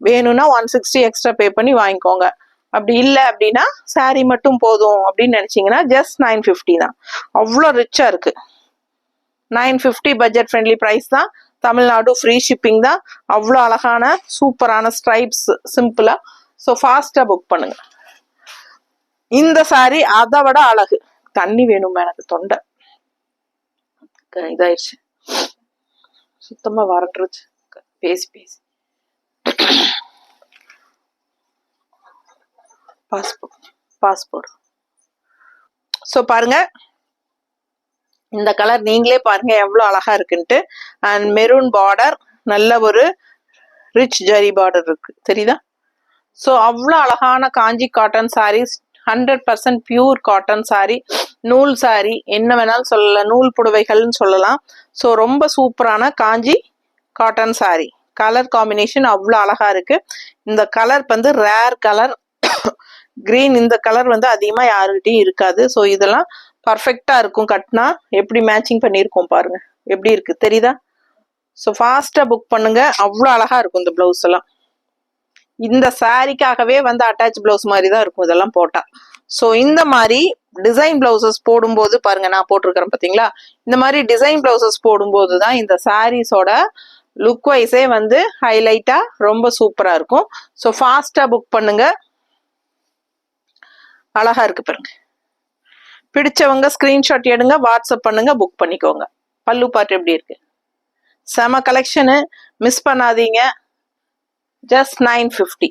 வேணும்னா 160 எக்ஸ்ட்ரா பே பண்ணி வாங்கிக்கோங்க. அப்படி இல்லை அப்படின்னா சாரி மட்டும் போதும் அப்படின்னு நினைச்சீங்கன்னா ஜஸ்ட் 950 தான். அவ்வளோ ரிச்சா இருக்கு. 950 பட்ஜெட் ஃப்ரெண்ட்லி ப்ரைஸ் தான். தமிழ்நாடு ஃப்ரீ ஷிப்பிங் தான். அவ்வளோ அழகான சூப்பரான ஸ்ட்ரைப்ஸ் சிம்பிளா. ஸோ ஃபாஸ்டா புக் பண்ணுங்க. இந்த சாரி அதை விட அழகு. தண்ணி வேணும் எனக்கு, தொண்டை இதாயிருச்சு, சுத்தமா வறண்டுருச்சு பேசி பேசி. பாஸ்போர்ட். ஸோ பாருங்க, இந்த கலர் நீங்களே பாருங்க எவ்வளோ அழகா இருக்குன்ட்டு. அண்ட் மெரூன் பார்டர், நல்ல ஒரு ரிச் ஜரி பார்டர் இருக்கு, தெரியுதா? ஸோ அவ்வளோ அழகான Kanchi cotton saris, 100% pure cotton sari, நூல் சாரி என்ன வேணாலும் சொல்லலாம், நூல் புடவைகள்னு சொல்லலாம். ஸோ ரொம்ப சூப்பரான Kanchi cotton sari. Colour combination அவ்வளோ அழகா இருக்கு. இந்த கலர் வந்து ரேர் கலர் கிரீன். இந்த கலர் வந்து அதிகமா யாருக்கிட்டையும் இருக்காது. ஸோ இதெல்லாம் பர்ஃபெக்டா இருக்கும். கட்டினா எப்படி மேட்சிங் பண்ணியிருக்கோம் பாருங்க, எப்படி இருக்கு தெரியுதா? ஸோ ஃபாஸ்டா புக் பண்ணுங்க. அவ்வளோ அழகா இருக்கும் இந்த பிளவுஸ் எல்லாம். இந்த சாரிக்காகவே வந்து அட்டாச் பிளவுஸ் மாதிரி தான் இருக்கும் இதெல்லாம் போட்டா. ஸோ இந்த மாதிரி டிசைன் பிளவுசஸ் போடும்போது பாருங்க, நான் போட்டிருக்கிறேன் பார்த்தீங்களா? இந்த மாதிரி டிசைன் பிளவுசஸ் போடும்போது தான் இந்த சாரீஸோட லுக் வைஸே வந்து ஹைலைட்டா ரொம்ப சூப்பரா இருக்கும். ஸோ ஃபாஸ்டா புக் பண்ணுங்க. அழகா இருக்கு பாருங்க. பிடிச்சவங்க ஸ்கிரீன்ஷாட் எடுங்க, வாட்ஸ்அப் பண்ணுங்க, புக் பண்ணிக்கோங்க. பல்லு பார்ட் எப்படி இருக்கு? செம கலெக்ஷனு, மிஸ் பண்ணாதீங்க. ஜஸ்ட் 950.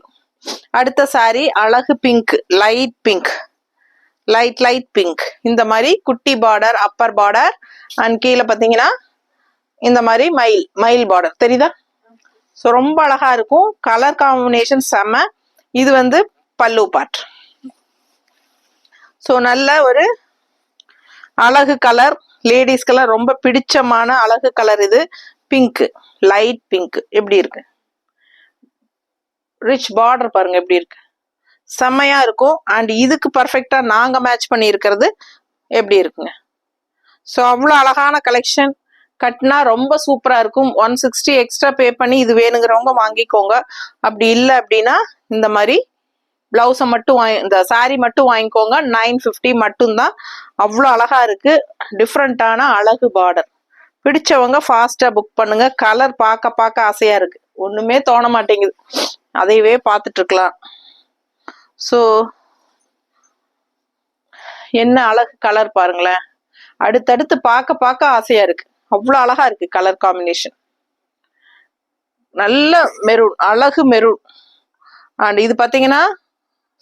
அடுத்த சாரி அழகு pink, light pink, light pink. இந்த மாதிரி குட்டி பார்டர், அப்பர் பார்டர், அண்ட் கீழே பார்த்தீங்கன்னா இந்த மாதிரி மயில் பார்டர் தெரியுதா? ஸோ ரொம்ப அழகா இருக்கும். கலர் காம்பினேஷன் செம்ம. இது வந்து பல்லு பார்ட். ஸோ நல்ல ஒரு அழகு கலர், லேடிஸ்க்கெல்லாம் ரொம்ப பிடிச்சமான அழகு கலர் இது. பிங்க், லைட் பிங்க் எப்படி இருக்கு? ரிச் பார்டர் பாருங்க எப்படி இருக்கு, செம்மையா இருக்கும். அண்ட் இதுக்கு பர்ஃபெக்டா நாங்க மேட்ச் பண்ணி இருக்கிறது எப்படி இருக்குங்க? ஸோ அவ்வளோ அழகான கலெக்ஷன். கட்டினா ரொம்ப சூப்பரா இருக்கும். 160 எக்ஸ்ட்ரா பே பண்ணி இது வேணுங்கிறவங்க வாங்கிக்கோங்க. அப்படி இல்லை அப்படின்னா இந்த மாதிரி பிளவுஸை மட்டும் இந்த சாரி மட்டும் வாங்கிக்கோங்க. 950 மட்டும்தான். அவ்வளோ அழகா இருக்கு. டிஃப்ரெண்டான அழகு பார்டர். பிடிச்சவங்க ஃபாஸ்டா புக் பண்ணுங்க. கலர் பார்க்க ஆசையா இருக்கு, ஒண்ணுமே தோண மாட்டேங்குது, அதையவே பார்த்துட்டு இருக்கலாம். ஸோ என்ன அழகு கலர் பாருங்களேன். அடுத்தடுத்து பார்க்க ஆசையா இருக்கு. அவ்வளோ அழகா இருக்கு கலர் காம்பினேஷன். நல்ல மெரூன், அழகு மெரூன். அண்ட் இது பார்த்தீங்கன்னா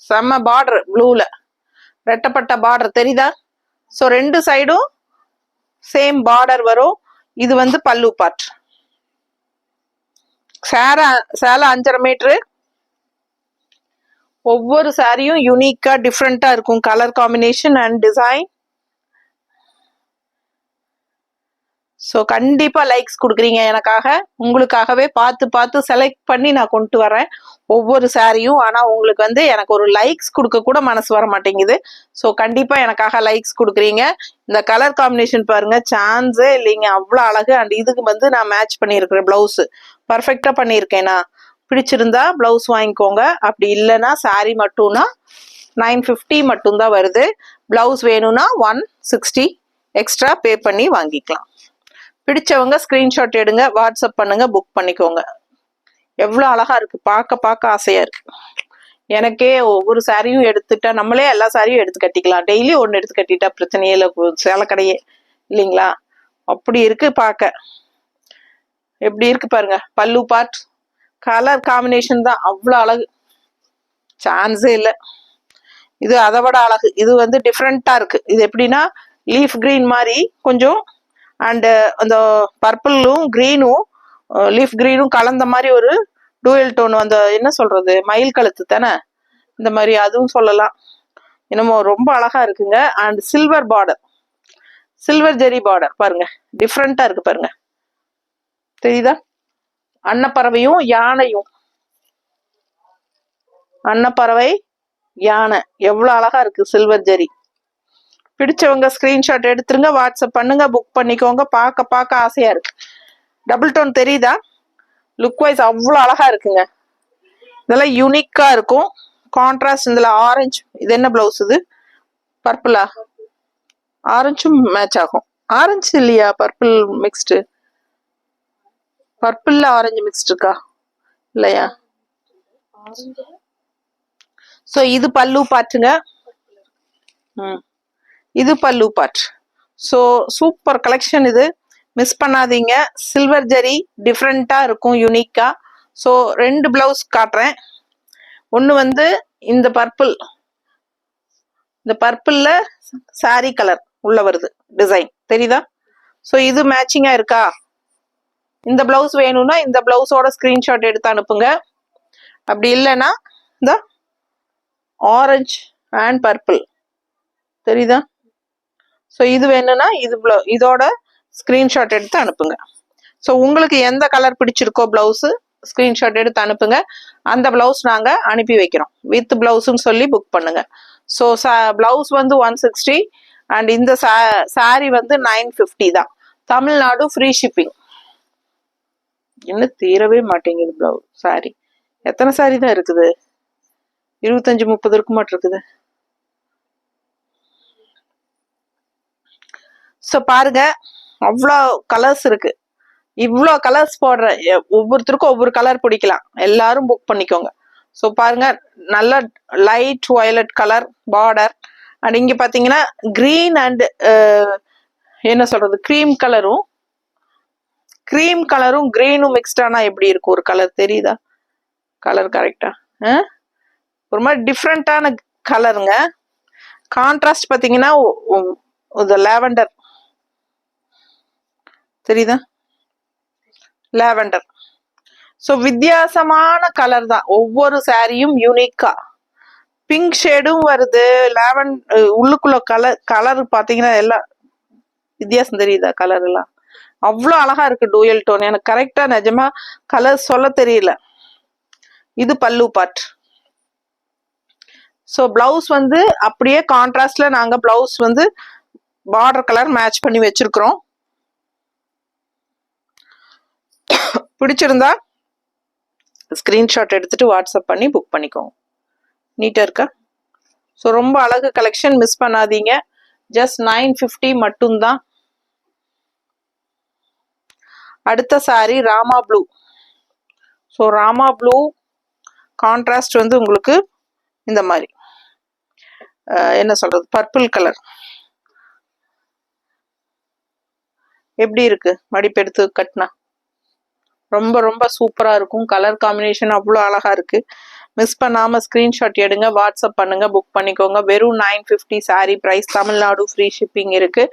செம்ம பார்டர், ப்ளூல ரெட்டப்பட்ட பார்டர் தெரியுதா? ஸோ 2 சைடும் சேம் பார்டர் வரும். இது வந்து பல்லு பார்ட். சேலை 5.5 மீட்டரு. ஒவ்வொரு சாரியும் யூனிக்கா டிஃப்ரெண்டா இருக்கும் colour combination and design. So கண்டிப்பா லைக்ஸ் கொடுக்குறீங்க எனக்காக. உங்களுக்காகவே பார்த்து பார்த்து செலக்ட் பண்ணி நான் கொண்டு வரேன் ஒவ்வொரு சாரியும். ஆனா உங்களுக்கு வந்து எனக்கு ஒரு லைக்ஸ் கொடுக்க கூட மனசு வர மாட்டேங்குது. ஸோ கண்டிப்பா எனக்காக லைக்ஸ் கொடுக்குறீங்க. இந்த கலர் காம்பினேஷன் பாருங்க, சான்ஸே இல்லைங்க, அவ்வளோ அழகு. அண்ட் இதுக்கு வந்து நான் மேட்ச் பண்ணியிருக்கிறேன் பிளவுஸ், பர்ஃபெக்டா பண்ணியிருக்கேனா. பிடிச்சிருந்தா பிளவுஸ் வாங்கிக்கோங்க. அப்படி இல்லைன்னா சாரி மட்டும்னா 950 மட்டும்தான் வருது. பிளவுஸ் வேணும்னா 160 எக்ஸ்ட்ரா பே பண்ணி வாங்கிக்கலாம். பிடிச்சவங்க ஸ்கிரீன்ஷாட் எடுங்க, வாட்ஸ்அப் பண்ணுங்க, புக் பண்ணிக்கோங்க. எவ்வளோ அழகா இருக்கு, பார்க்க பார்க்க ஆசையா இருக்கு. எனக்கே ஒவ்வொரு சாரியும் எடுத்துட்டா, நம்மளே எல்லா சாரியும் எடுத்து கட்டிக்கலாம். டெய்லி ஒன்று எடுத்து கட்டிட்டா பிரச்சனையே இல்லை, சேலை கடையே இல்லைங்களா. அப்படி இருக்கு பார்க்க. எப்படி இருக்கு பாருங்க, பல்லு பார்ட் கலர் காம்பினேஷன் தான் அவ்வளோ அழகு, சான்ஸே இல்லை. இது அதை விட அழகு. இது வந்து டிஃப்ரெண்டா இருக்கு. இது எப்படின்னா லீஃப் கிரீன் மாதிரி கொஞ்சம், அண்டு அந்த பர்பிளும் கிரீனும் லீஃப் கிரீனும் கலந்த மாதிரி ஒரு டூயல் டோன், அந்த என்ன சொல்றது, மயில் கழுத்து தானே, இந்த மாதிரி அதுவும் சொல்லலாம். என்னமோ ரொம்ப அழகா இருக்குங்க. And silver border, silver zari border பாருங்க, டிஃப்ரெண்டா இருக்கு பாருங்க, தெரியுதா. அன்னப்பறவையும் யானையும், அன்னப்பறவை யானை, எவ்வளவு அழகா இருக்கு சில்வர் ஜெரி. பிடிச்சவங்க ஸ்கிரீன்ஷாட் எடுத்துருங்க, வாட்ஸ்அப் பண்ணுங்க, புக் பண்ணிக்கோங்க. பார்க்க பார்க்க ஆசையா இருக்கு. டபுள் டோன் தெரியுதா, லுக் வைஸ் அவ்வளோ அழகா இருக்குங்க. இதெல்லாம் யூனிக்கா இருக்கும். கான்ட்ராஸ்ட் இதுல ஆரஞ்சு, இது என்ன பிளவுஸ், இது பர்பிளா, ஆரஞ்சும் மேட்ச் ஆகும். ஆரஞ்சு இல்லையா, பர்பிள் மிக்ஸ்டு, பர்பிள்ல ஆரஞ்சு மிக்ஸ்டு இருக்கா இல்லையா. ஸோ இது பல்லு பாட்டுங்க. இது பல்லு பார்ட். ஸோ சூப்பர் கலெக்ஷன் இது, மிஸ் பண்ணாதீங்க. சில்வர் ஜெரி டிஃப்ரெண்டா இருக்கும், யூனிக்கா. ஸோ 2 பிளவுஸ் காட்டுறேன். ஒன்று வந்து இந்த பர்பிள், இந்த பர்பிள்ல சாரி கலர் உள்ள வருது, டிசைன் தெரியுதா. ஸோ இது மேட்சிங்கா இருக்கா. இந்த பிளவுஸ் வேணும்னா இந்த பிளவுஸோட ஸ்கிரீன்ஷாட் எடுத்து அனுப்புங்க. அப்படி இல்லைன்னா இந்த ஆரஞ்சு அண்ட் பர்பிள் தெரியுதா. ஸோ இது வேணும்னா இது இதோட ஸ்கிரீன்ஷாட் எடுத்து அனுப்புங்க. ஸோ உங்களுக்கு எந்த கலர் பிடிச்சிருக்கோ பிளவுஸு ஸ்கிரீன்ஷாட் எடுத்து அனுப்புங்க. அந்த பிளவுஸ் நாங்கள் அனுப்பி வைக்கிறோம், வித் பிளவுஸ்ன்னு சொல்லி புக் பண்ணுங்க. ஸோ பிளவுஸ் வந்து 160 அண்ட் இந்த சாரி வந்து 950 தான். Tamil Nadu free shipping. இன்னும் தீரவே மாட்டேங்குது பிளவுஸ் சாரி. எத்தனை சாரி தான் இருக்குது, 25-30 இருக்க மாட்டிருக்குது. ஸோ பாருங்க, அவ்வளோ கலர்ஸ் இருக்கு. இவ்வளோ கலர்ஸ் போடுற ஒவ்வொருத்தருக்கும் ஒவ்வொரு கலர் பிடிக்கலாம், எல்லாரும் புக் பண்ணிக்கோங்க. ஸோ பாருங்க, நல்ல light violet colour border. And இங்க பாத்தீங்கன்னா கிரீன் அண்ட் என்ன சொல்றது, கிரீம் கலரும் கிரீனும் மிக்ஸ்டானா எப்படி இருக்கும் ஒரு கலர் தெரியுதா. கலர் கரெக்டா, ஒரு மாதிரி டிஃப்ரெண்டான கலருங்க. கான்ட்ராஸ்ட் பாத்தீங்கன்னா லாவெண்டர் தெரியுதா, லாவெண்டர். ஸோ வித்தியாசமான கலர் தான், ஒவ்வொரு சாரியும் யூனிக்கா. பிங்க் ஷேடும் வருது, உள்ளுக்குள்ள கலர் பாத்தீங்கன்னா எல்லாம் வித்தியாசம் தெரியுதா. கலர் எல்லாம் அவ்வளோ அழகா இருக்கு, டூயல் டோன். எனக்கு கரெக்டா நிஜமா கலர் சொல்ல தெரியல. இது பல்லு பார்ட். ஸோ பிளவுஸ் வந்து அப்படியே கான்ட்ராஸ்ட்ல நாங்க பிளவுஸ் வந்து பார்டர் கலர் மேட்ச் பண்ணி வச்சிருக்கிறோம். பிடிச்சிருந்தா ஸ்கிரீன்ஷாட் எடுத்துட்டு வாட்ஸ்அப் பண்ணி புக் பண்ணிக்கோங்க. நீட்டா இருக்கா. ஸோ ரொம்ப அழகு கலெக்ஷன், மிஸ் பண்ணாதீங்க. ஜஸ்ட் 950 மட்டும்தான். அடுத்த sorry Rama blue. So Rama blue contrast வந்து உங்களுக்கு இந்த மாதிரி என்ன சொல்றது, பர்பிள் கலர். எப்படி இருக்கு, மடிப்பெடுத்து கட்டினா ரொம்ப ரொம்ப சூப்பரா இருக்கும். கலர் காம்பினேஷன் அவ்வளோ அழகா இருக்கு. மிஸ் பண்ணாம ஸ்கிரீன்ஷாட் எடுங்க, வாட்ஸ்அப் பண்ணுங்க, புக் பண்ணிக்கோங்க. வெறும் 950 sari price. Tamil Nadu free shipping இருக்கு.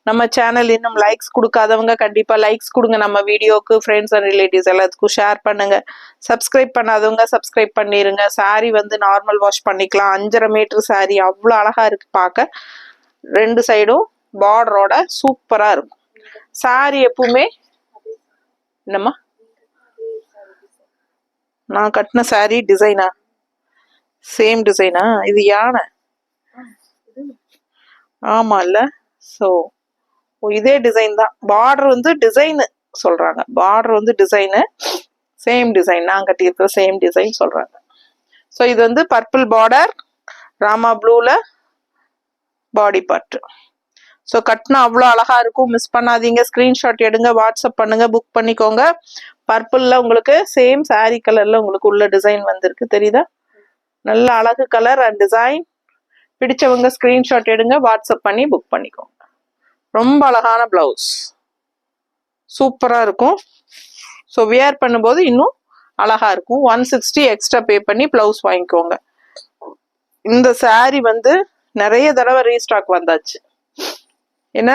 நம்ம சேனல் இன்னும் லைக்ஸ் கொடுக்காதவங்க கண்டிப்பா லைக்ஸ் கொடுங்க. நம்ம வீடியோக்கு ஃப்ரெண்ட்ஸ் அண்ட் ரிலேட்டிவ்ஸ் எல்லாத்துக்கும் ஷேர் பண்ணுங்க. சப்ஸ்கிரைப் பண்ணாதவங்க சப்ஸ்கிரைப் பண்ணிருங்க. சாரி வந்து நார்மல் வாஷ் பண்ணிக்கலாம். 5.5 மீட்டர் சாரி அவ்வளோ அழகா இருக்கு பார்க்க. 2 சைடும் பார்டரோட சூப்பரா இருக்கும். சாரி எப்பவுமே என்னம்மா நான் கட்டின சாரி டிசைனா சேம் டிசைனா? இது யானை ஆமா இல்ல. ஸோ இதே டிசைன் தான். பார்டர் வந்து டிசைனு சொல்றாங்க. பார்டர் வந்து டிசைனு சேம் டிசைன் நான் கட்டியிருக்கிற சேம் டிசைன் சொல்றாங்க. ஸோ இது வந்து பர்பிள் பார்டர் ராமா ப்ளூல பாடி பார்ட். ஸோ கட்டினா அவ்வளோ அழகா இருக்கும். மிஸ் பண்ணாதீங்க. ஸ்கிரீன்ஷாட் எடுங்க, வாட்ஸ்அப் பண்ணுங்க, புக் பண்ணிக்கோங்க. பர்பிள்ல உங்களுக்கு சேம் சாரி கலர்ல உங்களுக்கு உள்ள டிசைன் வந்திருக்கு தெரியுதா? நல்ல அழகு கலர் அண்ட் டிசைன். பிடிச்சவங்க ஸ்கிரீன்ஷாட் எடுங்க, வாட்ஸ்அப் பண்ணி புக் பண்ணிக்கோங்க. ரொம்ப அழகான பிளவுஸ் சூப்பரா இருக்கும். ஸோ வியர் பண்ணும்போது இன்னும் அழகா இருக்கும். 160 எக்ஸ்ட்ரா பே பண்ணி பிளவுஸ் வாங்கிக்கோங்க. இந்த சாரி வந்து நிறைய தடவை ரீஸ்டாக் வந்தாச்சு. ஏன்னா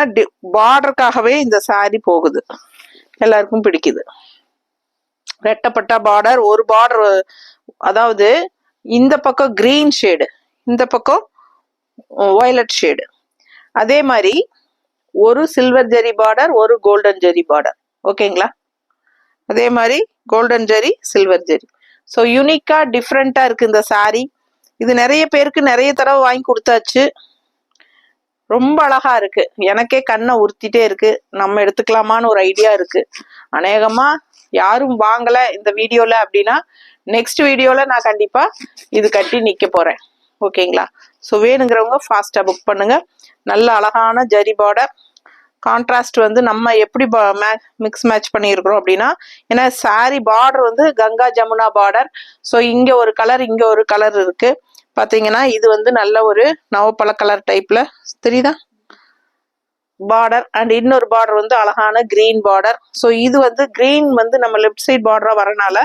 பார்டருக்காகவே இந்த சாரி போகுது, எல்லாருக்கும் பிடிக்குது. ரெட்டப்பட்ட பார்டர், ஒரு பார்டர் அதாவது இந்த பக்கம் கிரீன் ஷேடு, இந்த பக்கம் வயலட் ஷேடு. அதே மாதிரி ஒரு சில்வர் ஜெரி பார்டர், ஒரு கோல்டன் ஜெரி பார்டர். ஓகேங்களா? அதே மாதிரி கோல்டன் ஜெரி சில்வர் ஜெரி. ஸோ யூனிக்கா டிஃப்ரெண்டா இருக்கு இந்த சாரி. இது நிறைய பேருக்கு நிறைய தடவை வாங்கி கொடுத்தாச்சு. ரொம்ப அழகா இருக்கு. எனக்கே கண்ணை உறுத்திட்டே இருக்கு. நம்ம எடுத்துக்கலாமான்னு ஒரு ஐடியா இருக்கு. அநேகமா யாரும் வாங்கல இந்த வீடியோல அப்படின்னா நெக்ஸ்ட் வீடியோல நான் கண்டிப்பா இது கட்டி நிக்க போறேன். ஓகேங்களா? ஸோ வேணுங்கிறவங்க ஃபாஸ்டா புக் பண்ணுங்க. நல்ல அழகான ஜரி பார்டர். கான்ட்ராஸ்ட் வந்து நம்ம எப்படி மிக்ஸ் மேட்ச் பண்ணியிருக்கிறோம் அப்படின்னா, ஏன்னா சாரி பார்டர் வந்து கங்கா ஜமுனா பார்டர். ஸோ இங்க ஒரு கலர், இங்க ஒரு கலர் இருக்கு. பாத்தீங்கன்னா இது வந்து நல்ல ஒரு நவப்பழ கலர் டைப்ல தெரியுதா பார்டர். அண்ட் இன்னொரு பார்டர் வந்து அழகான கிரீன் பார்டர். ஸோ இது வந்து கிரீன் வந்து நம்ம லெஃப்ட் சைட் பார்டரா வரனால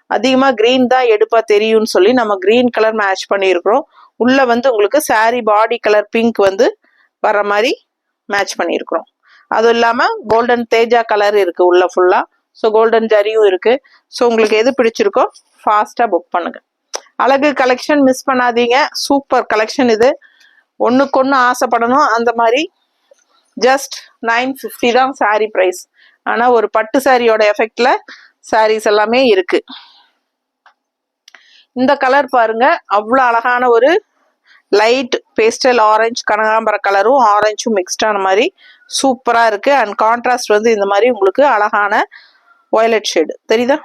அதிகமா கிரீன் தான் எடுப்பா தெரியும்னு சொல்லி நம்ம கிரீன் கலர் மேட்ச் பண்ணியிருக்கிறோம். உள்ள வந்து உங்களுக்கு சாரி பாடி கலர் பிங்க் வந்து வர மாதிரி மேட்ச் பண்ணியிருக்கிறோம். அதுவும் இல்லாம கோல்டன் தேஜா கலர் இருக்கு உள்ள ஃபுல்லா. ஸோ கோல்டன் ஜரியும் இருக்கு. ஸோ உங்களுக்கு எது பிடிச்சிருக்கோ ஃபாஸ்டா புக் பண்ணுங்க. அழகு கலெக்ஷன் மிஸ் பண்ணாதீங்க. சூப்பர் கலெக்ஷன் இது. ஒண்ணுக்கு ஒண்ணு ஆசைப்படணும் அந்த மாதிரி. ஜஸ்ட் 950 தான் சாரி பிரைஸ். ஆனா ஒரு பட்டு சாரியோட எஃபெக்ட்ல சாரீஸ் எல்லாமே இருக்கு. இந்த கலர் பாருங்க, அவ்வளோ அழகான ஒரு லைட் பேஸ்டல் ஆரஞ்சு, கனகாம்பர கலரும் ஆரஞ்சும் மிக்ஸ்டான மாதிரி சூப்பரா இருக்கு. அண்ட் கான்ட்ராஸ்ட் வந்து இந்த மாதிரி உங்களுக்கு அழகான வயலட் ஷேடு தெரியுதா?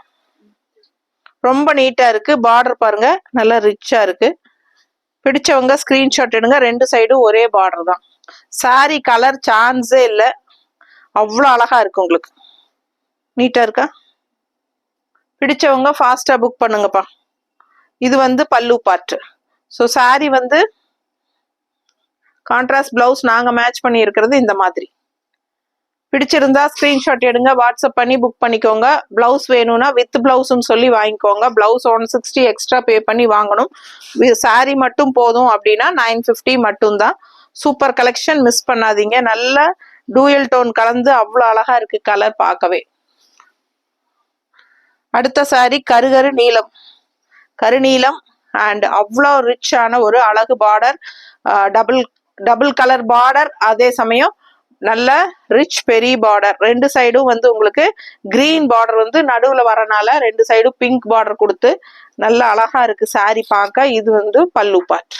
ரொம்ப நீட்டா இருக்கு. பார்டர் பாருங்க நல்லா ரிச்சா இருக்கு. பிடிச்சவங்க ஸ்கிரீன்ஷாட் எடுங்க. 2 சைடும் ஒரே பார்டர் தான். சாரி கலர் சான்ஸே இல்லை. அவ்வளோ அழகா இருக்கு. உங்களுக்கு நீட்டா இருக்கா? பிடிச்சவங்க ஃபாஸ்டா புக் பண்ணுங்கப்பா. இது வந்து பல்லு பார்ட். ஸோ சாரி வந்து கான்ட்ராஸ்ட் பிளவுஸ் நாங்க மேட்ச் பண்ணி இருக்கிறது இந்த மாதிரி. பிடிச்சிருந்தா ஸ்கிரீன்ஷாட் எடுங்க, வாட்ஸ்அப் பண்ணி புக் பண்ணிக்கோங்க. பிளவுஸ் வேணும்னா வித் பிளவுஸ்ன்னு சொல்லி வாங்கிக்கோங்க. பிளவுஸ் 160 எக்ஸ்ட்ரா பே பண்ணி வாங்கணும். சாரி மட்டும் போதும் அப்படின்னா 950 மட்டும்தான். சூப்பர் கலெக்ஷன், மிஸ் பண்ணாதீங்க. நல்ல டூயல் டோன் கலந்து அவ்வளோ அழகா இருக்கு கலர் பார்க்கவே. அடுத்த சாரி கருகரு நீலம், கருநீலம் அண்ட் அவ்வளோ ரிச்சான ஒரு அழகு பார்டர். Double colour border. அதே சமயம் நல்ல ரிச் பெரிய பார்டர். 2 சைடும் வந்து உங்களுக்கு கிரீன் பார்டர் வந்து நடுவுல வரனால 2 சைடும் பிங்க் பார்டர் கொடுத்து நல்ல அழகா இருக்கு சாரி பார்க்க. இது வந்து பல்லு பார்ட்.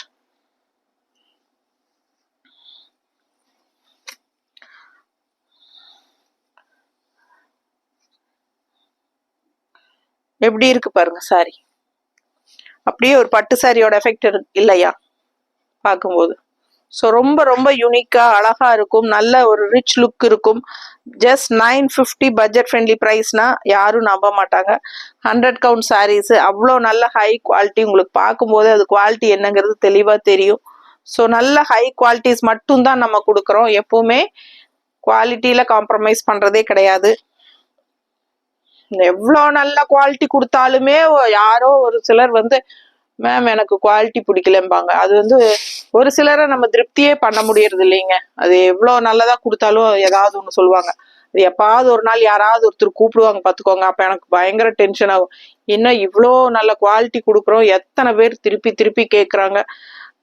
எப்படி இருக்கு பாருங்க சாரி. அப்படியே ஒரு பட்டு சாரியோட எஃபெக்ட் இல்லையா பார்க்கும்போது? ஸோ ரொம்ப ரொம்ப யூனிக்கா அழகா இருக்கும். நல்ல ஒரு ரிச் லுக் இருக்கும். ஜஸ்ட் 950 பட்ஜெட் ஃப்ரெண்ட்லி ப்ரைஸ்னா யாரும் நம்ப மாட்டாங்க. 100 கவுண்ட் சாரீஸ் அவ்வளோ நல்ல ஹை குவாலிட்டி. உங்களுக்கு பார்க்கும்போது அது குவாலிட்டி என்னங்கிறது தெளிவாக தெரியும். ஸோ நல்ல ஹை குவாலிட்டிஸ் மட்டும்தான் நம்ம கொடுக்குறோம். எப்பவுமே குவாலிட்டியில காம்ப்ரமைஸ் பண்றதே கிடையாது. எவ்வளோ நல்ல குவாலிட்டி கொடுத்தாலுமே யாரோ ஒரு சிலர் வந்து மேம் எனக்கு குவாலிட்டி பிடிக்கலம்பாங்க. அது வந்து ஒரு சிலரை நம்ம திருப்தியே பண்ண முடியறது இல்லைங்க. அது எவ்வளோ நல்லதா கொடுத்தாலும் ஏதாவது ஒன்று சொல்லுவாங்க. அது எப்பாவது ஒரு நாள் யாராவது ஒருத்தர் கூப்பிடுவாங்க பார்த்துக்கோங்க. அப்போ எனக்கு பயங்கர டென்ஷன் ஆகும். இன்னும் இவ்வளோ நல்ல குவாலிட்டி கொடுக்குறோம், எத்தனை பேர் திருப்பி திருப்பி கேட்குறாங்க,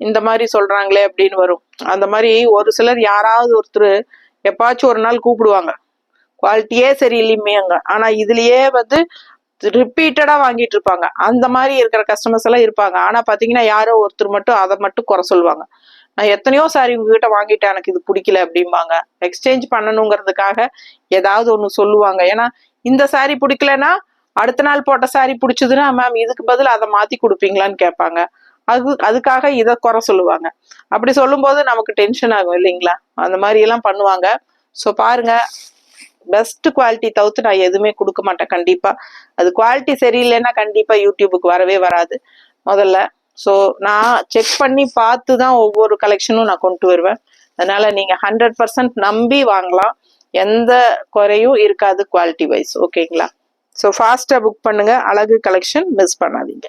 இந்த மாதிரி சொல்றாங்களே அப்படின்னு வரும். அந்த மாதிரி ஒரு சிலர் யாராவது ஒருத்தர் எப்பாச்சும் ஒரு நாள் கூப்பிடுவாங்க, குவாலிட்டியே சரியில்லைமேங்க, ஆனா இதுலயே வந்து ரிப்பீட்டடா வாங்கிட்டு இருப்பாங்க. அந்த மாதிரி இருக்கிற கஸ்டமர்ஸ் எல்லாம் இருப்பாங்க. ஆனா பாத்தீங்கன்னா யாரோ ஒருத்தர் மட்டும் அதை மட்டும் குறை சொல்லுவாங்க. நான் எத்தனையோ சாரி உங்ககிட்ட வாங்கிட்டேன், எனக்கு இது பிடிக்கல அப்படிம்பாங்க. எக்ஸ்சேஞ்ச் பண்ணணுங்கிறதுக்காக ஏதாவது ஒண்ணு சொல்லுவாங்க. ஏன்னா இந்த சாரி பிடிக்கலன்னா அடுத்த நாள் போட்ட சாரி பிடிச்சதுன்னா மேம் இதுக்கு பதில் அதை மாத்தி கொடுப்பீங்களான்னு கேட்பாங்க. அதுக்காக இதை குறை சொல்லுவாங்க. அப்படி சொல்லும் போது நமக்கு டென்ஷன் ஆகும் இல்லைங்களா? அந்த மாதிரி எல்லாம் பண்ணுவாங்க. ஸோ பாருங்க, பெஸ்ட் குவாலிட்டி தவிர்த்து நான் எதுவுமே கொடுக்க மாட்டேன் கண்டிப்பா. அது குவாலிட்டி சரியில்லைன்னா கண்டிப்பா யூடியூபுக்கு வரவே வராது முதல்ல. ஸோ நான் செக் பண்ணி பார்த்து தான் ஒவ்வொரு கலெக்ஷனும் நான் கொண்டு வருவேன். அதனால நீங்க 100% நம்பி வாங்கலாம், எந்த குறையும் இருக்காது குவாலிட்டி வைஸ். ஓகேங்களா? ஸோ ஃபாஸ்டா புக் பண்ணுங்க, அழகு கலெக்ஷன் மிஸ் பண்ணாதீங்க.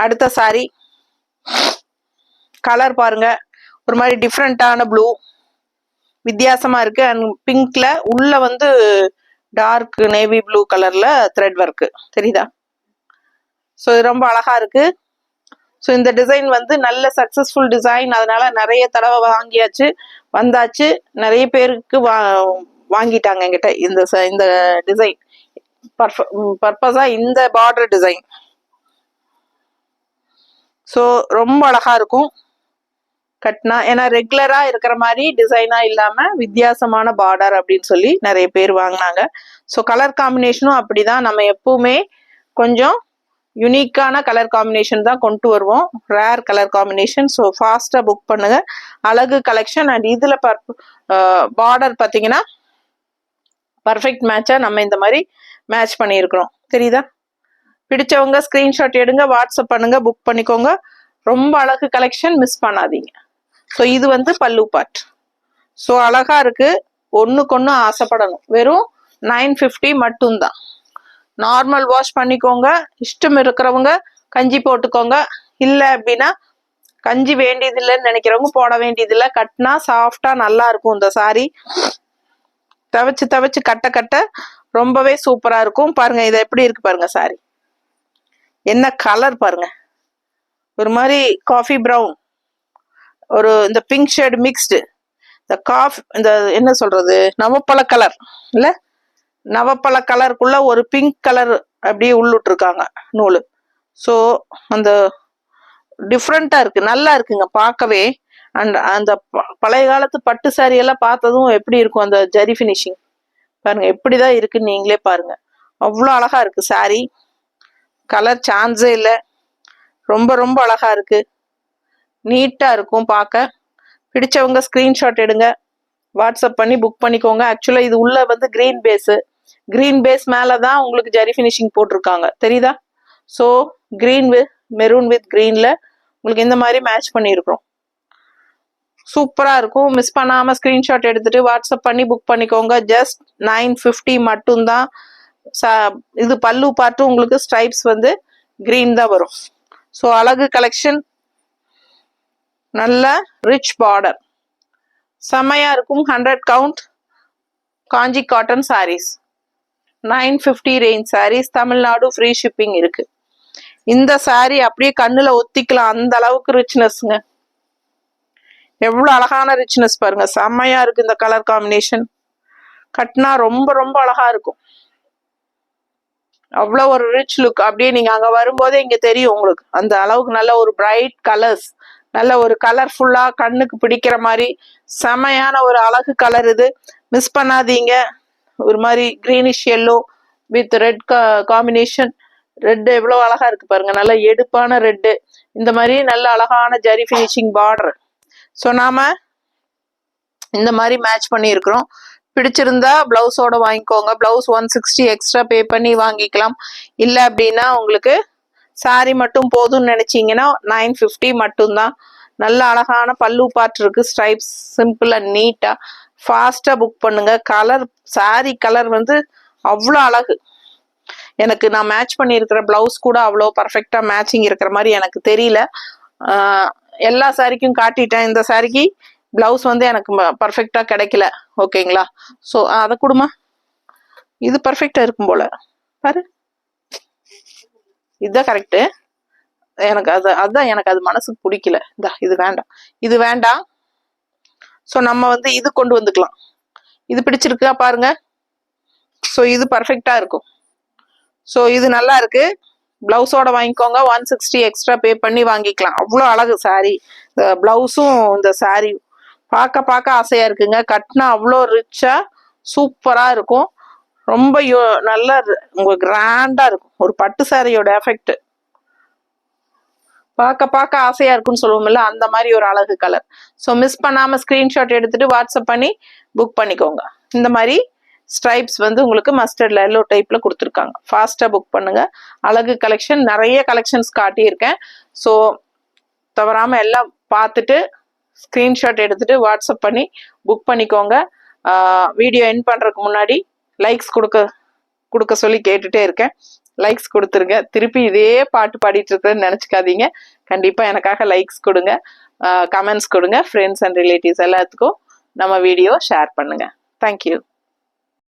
அடுத்த சாரி கலர் பாருங்க, ஒரு மாதிரி டிஃப்ரெண்டான ப்ளூ, வித்தியாசமா இருக்கு. அண்ட் பிங்க்ல உள்ள வந்து டார்க் நேவி ப்ளூ கலர்ல த்ரெட் ஒர்க் தெரியுதா? ஸோ இது ரொம்ப அழகா இருக்கு. ஸோ இந்த டிசைன் வந்து நல்ல சக்சஸ்ஃபுல் டிசைன், அதனால நிறைய தடவை வாங்கியாச்சு, வந்தாச்சு, நிறைய பேருக்கு வாங்கிட்டாங்க என்கிட்ட இந்த டிசைன் பர்பஸா இந்த பார்டர் டிசைன். ஸோ ரொம்ப அழகா இருக்கும் கட்னா. ஏன்னா ரெகுலரா இருக்கிற மாதிரி டிசைனா இல்லாம வித்தியாசமான பார்டர் அப்படின்னு சொல்லி நிறைய பேர் வாங்கினாங்க. ஸோ கலர் காம்பினேஷனும் அப்படிதான், நம்ம எப்பவுமே கொஞ்சம் யூனிக்கான கலர் காம்பினேஷன் தான் கொண்டு வருவோம், ரேர் கலர் காம்பினேஷன். ஸோ ஃபாஸ்டா புக் பண்ணுங்க, அழகு கலெக்ஷன். அண்ட் இதுல பார்டர் பார்த்தீங்கன்னா பர்ஃபெக்ட் மேட்சா நம்ம இந்த மாதிரி மேட்ச் பண்ணியிருக்கிறோம், தெரியுதா? பிடிச்சவங்க ஸ்கிரீன்ஷாட் எடுங்க, வாட்ஸ்அப் பண்ணுங்க, புக் பண்ணிக்கோங்க. ரொம்ப அழகு கலெக்ஷன், மிஸ் பண்ணாதீங்க. ஸோ இது வந்து பல்லு பார்ட். ஸோ அழகா இருக்கு, ஒன்றுக்கு ஒன்று ஆசைப்படணும். வெறும் 950 மட்டும்தான். நார்மல் வாஷ் பண்ணிக்கோங்க, இஷ்டம் இருக்கிறவங்க கஞ்சி போட்டுக்கோங்க, இல்லை அப்படின்னா கஞ்சி வேண்டியதில்லைன்னு நினைக்கிறவங்க போட வேண்டியதில்லை. கட்டினா சாஃப்டா நல்லா இருக்கும் இந்த சாரி. தவச்சு தவச்சு கட்ட கட்ட ரொம்பவே சூப்பரா இருக்கும். பாருங்க இது எப்படி இருக்கு பாருங்க சாரி, என்ன கலர் பாருங்க, ஒரு மாதிரி காஃபி ப்ரௌன், ஒரு இந்த பிங்க் ஷேட் மிக்ஸ்டு, இந்த என்ன சொல்றது, நவப்பழ கலர் இல்ல, நவப்பழ கலருக்குள்ள ஒரு பிங்க் கலர் அப்படியே உள்ளுட்ருக்காங்க நூல். ஸோ அந்த டிஃப்ரெண்டா இருக்கு, நல்லா இருக்குங்க பார்க்கவே. அண்ட் அந்த பழைய காலத்து பட்டு சாரி எல்லாம் பார்த்ததும் எப்படி இருக்கும் அந்த ஜரி ஃபினிஷிங் பாருங்க, எப்படிதான் இருக்குன்னு நீங்களே பாருங்க. அவ்வளோ அழகா இருக்கு சாரி, கலர் சான்ஸே இல்லை, ரொம்ப ரொம்ப அழகா இருக்கு, நீட்டா இருக்கும் பார்க்க. பிடிச்சவங்க ஸ்கிரீன்ஷாட் எடுங்க, வாட்ஸ்அப் பண்ணி புக் பண்ணிக்கோங்க. ஆக்சுவலா இது உள்ள வந்து கிரீன் பேஸ் மேலதான் உங்களுக்கு ஜரி ஃபினிஷிங் போட்டிருக்காங்க, தெரியுதா? So green with maroon with கிரீன்ல உங்களுக்கு இந்த மாதிரி மேட்ச் பண்ணியிருக்கிறோம். சூப்பரா இருக்கும், மிஸ் பண்ணாம ஸ்கிரீன்ஷாட் எடுத்துட்டு வாட்ஸ்அப் பண்ணி புக் பண்ணிக்கோங்க. ஜஸ்ட் 950 மட்டும்தான். இது பல்லு பார்த்து உங்களுக்கு ஸ்ட்ரைப்ஸ் வந்து கிரீன் தான் வரும். ஸோ அழகு கலெக்ஷன், நல்ல ரிச் பார்டர், செமையா இருக்கும். 100 count Kanchi cotton sarees, 950 range sarees, Tamil Nadu free shipping இருக்கு. இந்த சாரி அப்படியே கண்ணுல ஒத்திக்கலாம், அந்த அளவுக்கு ரிச்னஸ்ங்க. எவ்வளவு அழகான ரிச்னஸ் பாருங்க, செம்மையா இருக்கு இந்த கலர் காம்பினேஷன். கட்னா ரொம்ப ரொம்ப அழகா இருக்கும், அவ்வளோ ஒரு ரிச் லுக். அப்படியே நீங்க அங்க வரும்போதே இங்க தெரியும் உங்களுக்கு, அந்த அளவுக்கு நல்ல ஒரு பிரைட் கலர்ஸ், நல்ல ஒரு கலர்ஃபுல்லா கண்ணுக்கு பிடிக்கிற மாதிரி செமையான ஒரு அழகு கலர் இது. மிஸ் பண்ணாதீங்க. ஒரு மாதிரி greenish yellow with red combination. Red எவ்வளோ அழகா இருக்கு பாருங்க, நல்ல எடுப்பான ரெட்டு, இந்த மாதிரி நல்ல அழகான ஜரி ஃபினிஷிங் பார்டர். ஸோ நாம இந்த மாதிரி மேட்ச் பண்ணி இருக்கிறோம். பிடிச்சிருந்தா பிளவுஸோட வாங்கிக்கோங்க. பிளவுஸ் 160 எக்ஸ்ட்ரா பே பண்ணி வாங்கிக்கலாம். இல்லை அப்படின்னா உங்களுக்கு சாரி மட்டும் போதும்னு நினைச்சீங்கன்னா 950 மட்டும்தான். நல்ல அழகான பல்லு பார்ட் இருக்கு, ஸ்ட்ரைப்ஸ் சிம்பிள் அண்ட் நீட்டா. ஃபாஸ்டா புக் பண்ணுங்க. கலர் சாரி கலர் வந்து அவ்வளோ அழகு. எனக்கு நான் மேட்ச் பண்ணியிருக்கிற ப்ளவுஸ் கூட அவ்வளோ பர்ஃபெக்டாக மேட்சிங் இருக்கிற மாதிரி எனக்கு தெரியல. எல்லா சாரிக்கும் காட்டிட்டேன். இந்த சாரிக்கு ப்ளவுஸ் வந்து எனக்கு பர்ஃபெக்டாக கிடைக்கல. ஓகேங்களா? ஸோ அதை கொடுமா, இது பர்ஃபெக்டாக இருக்கும் போல பாரு, இதுதான் கரெக்டு. எனக்கு அதுதான் எனக்கு அது மனசுக்கு பிடிக்கல. இது வேண்டாம், இது வேண்டாம். ஸோ நம்ம வந்து இது கொண்டு வந்துக்கலாம். இது பிடிச்சிருக்கா பாருங்க. ஸோ இது பர்ஃபெக்டா இருக்கும். ஸோ இது நல்லா இருக்கு. பிளவுஸோட வாங்கிக்கோங்க. 160 எக்ஸ்ட்ரா பே பண்ணி வாங்கிக்கலாம். அவ்வளோ அழகு சாரி. பிளவுஸும் இந்த சாரி பார்க்க ஆசையா இருக்குங்க. கட்டினா அவ்வளோ ரிச்சா சூப்பரா இருக்கும். ரொம்ப நல்லா உங்களுக்கு கிராண்டா இருக்கும். ஒரு பட்டு சாரியோட எஃபெக்ட் பார்க்க ஆசையா இருக்குன்னு சொல்லுவோம்ல, அந்த மாதிரி ஒரு அழகு கலர். ஸோ மிஸ் பண்ணாம ஸ்கிரீன்ஷாட் எடுத்துட்டு வாட்ஸ்அப் பண்ணி புக் பண்ணிக்கோங்க. இந்த மாதிரி ஸ்ட்ரைப்ஸ் வந்து உங்களுக்கு மஸ்டர்ட்ல எல்லோ டைப்ல கொடுத்துருக்காங்க. ஃபாஸ்டா புக் பண்ணுங்க. அழகு கலெக்ஷன் நிறைய கலெக்ஷன்ஸ் காட்டியிருக்கேன். ஸோ தவறாம எல்லாம் பார்த்துட்டு ஸ்கிரீன்ஷாட் எடுத்துட்டு வாட்ஸ்அப் பண்ணி புக் பண்ணிக்கோங்க. வீடியோ எண்ட் பண்றதுக்கு முன்னாடி லைக்ஸ் கொடுக்க சொல்லி கேட்டுட்டே இருக்கேன். லைக்ஸ் கொடுத்துருங்க. திருப்பி இதே பாட்டு பாடிட்டு இருக்கிறேன்னு நினைச்சுக்காதீங்க. கண்டிப்பா எனக்காக லைக்ஸ் கொடுங்க, கமெண்ட்ஸ் கொடுங்க. ஃப்ரெண்ட்ஸ் அண்ட் ரிலேட்டிவ்ஸ் எல்லாத்துக்கும் நம்ம வீடியோ ஷேர் பண்ணுங்க. தேங்க்யூ.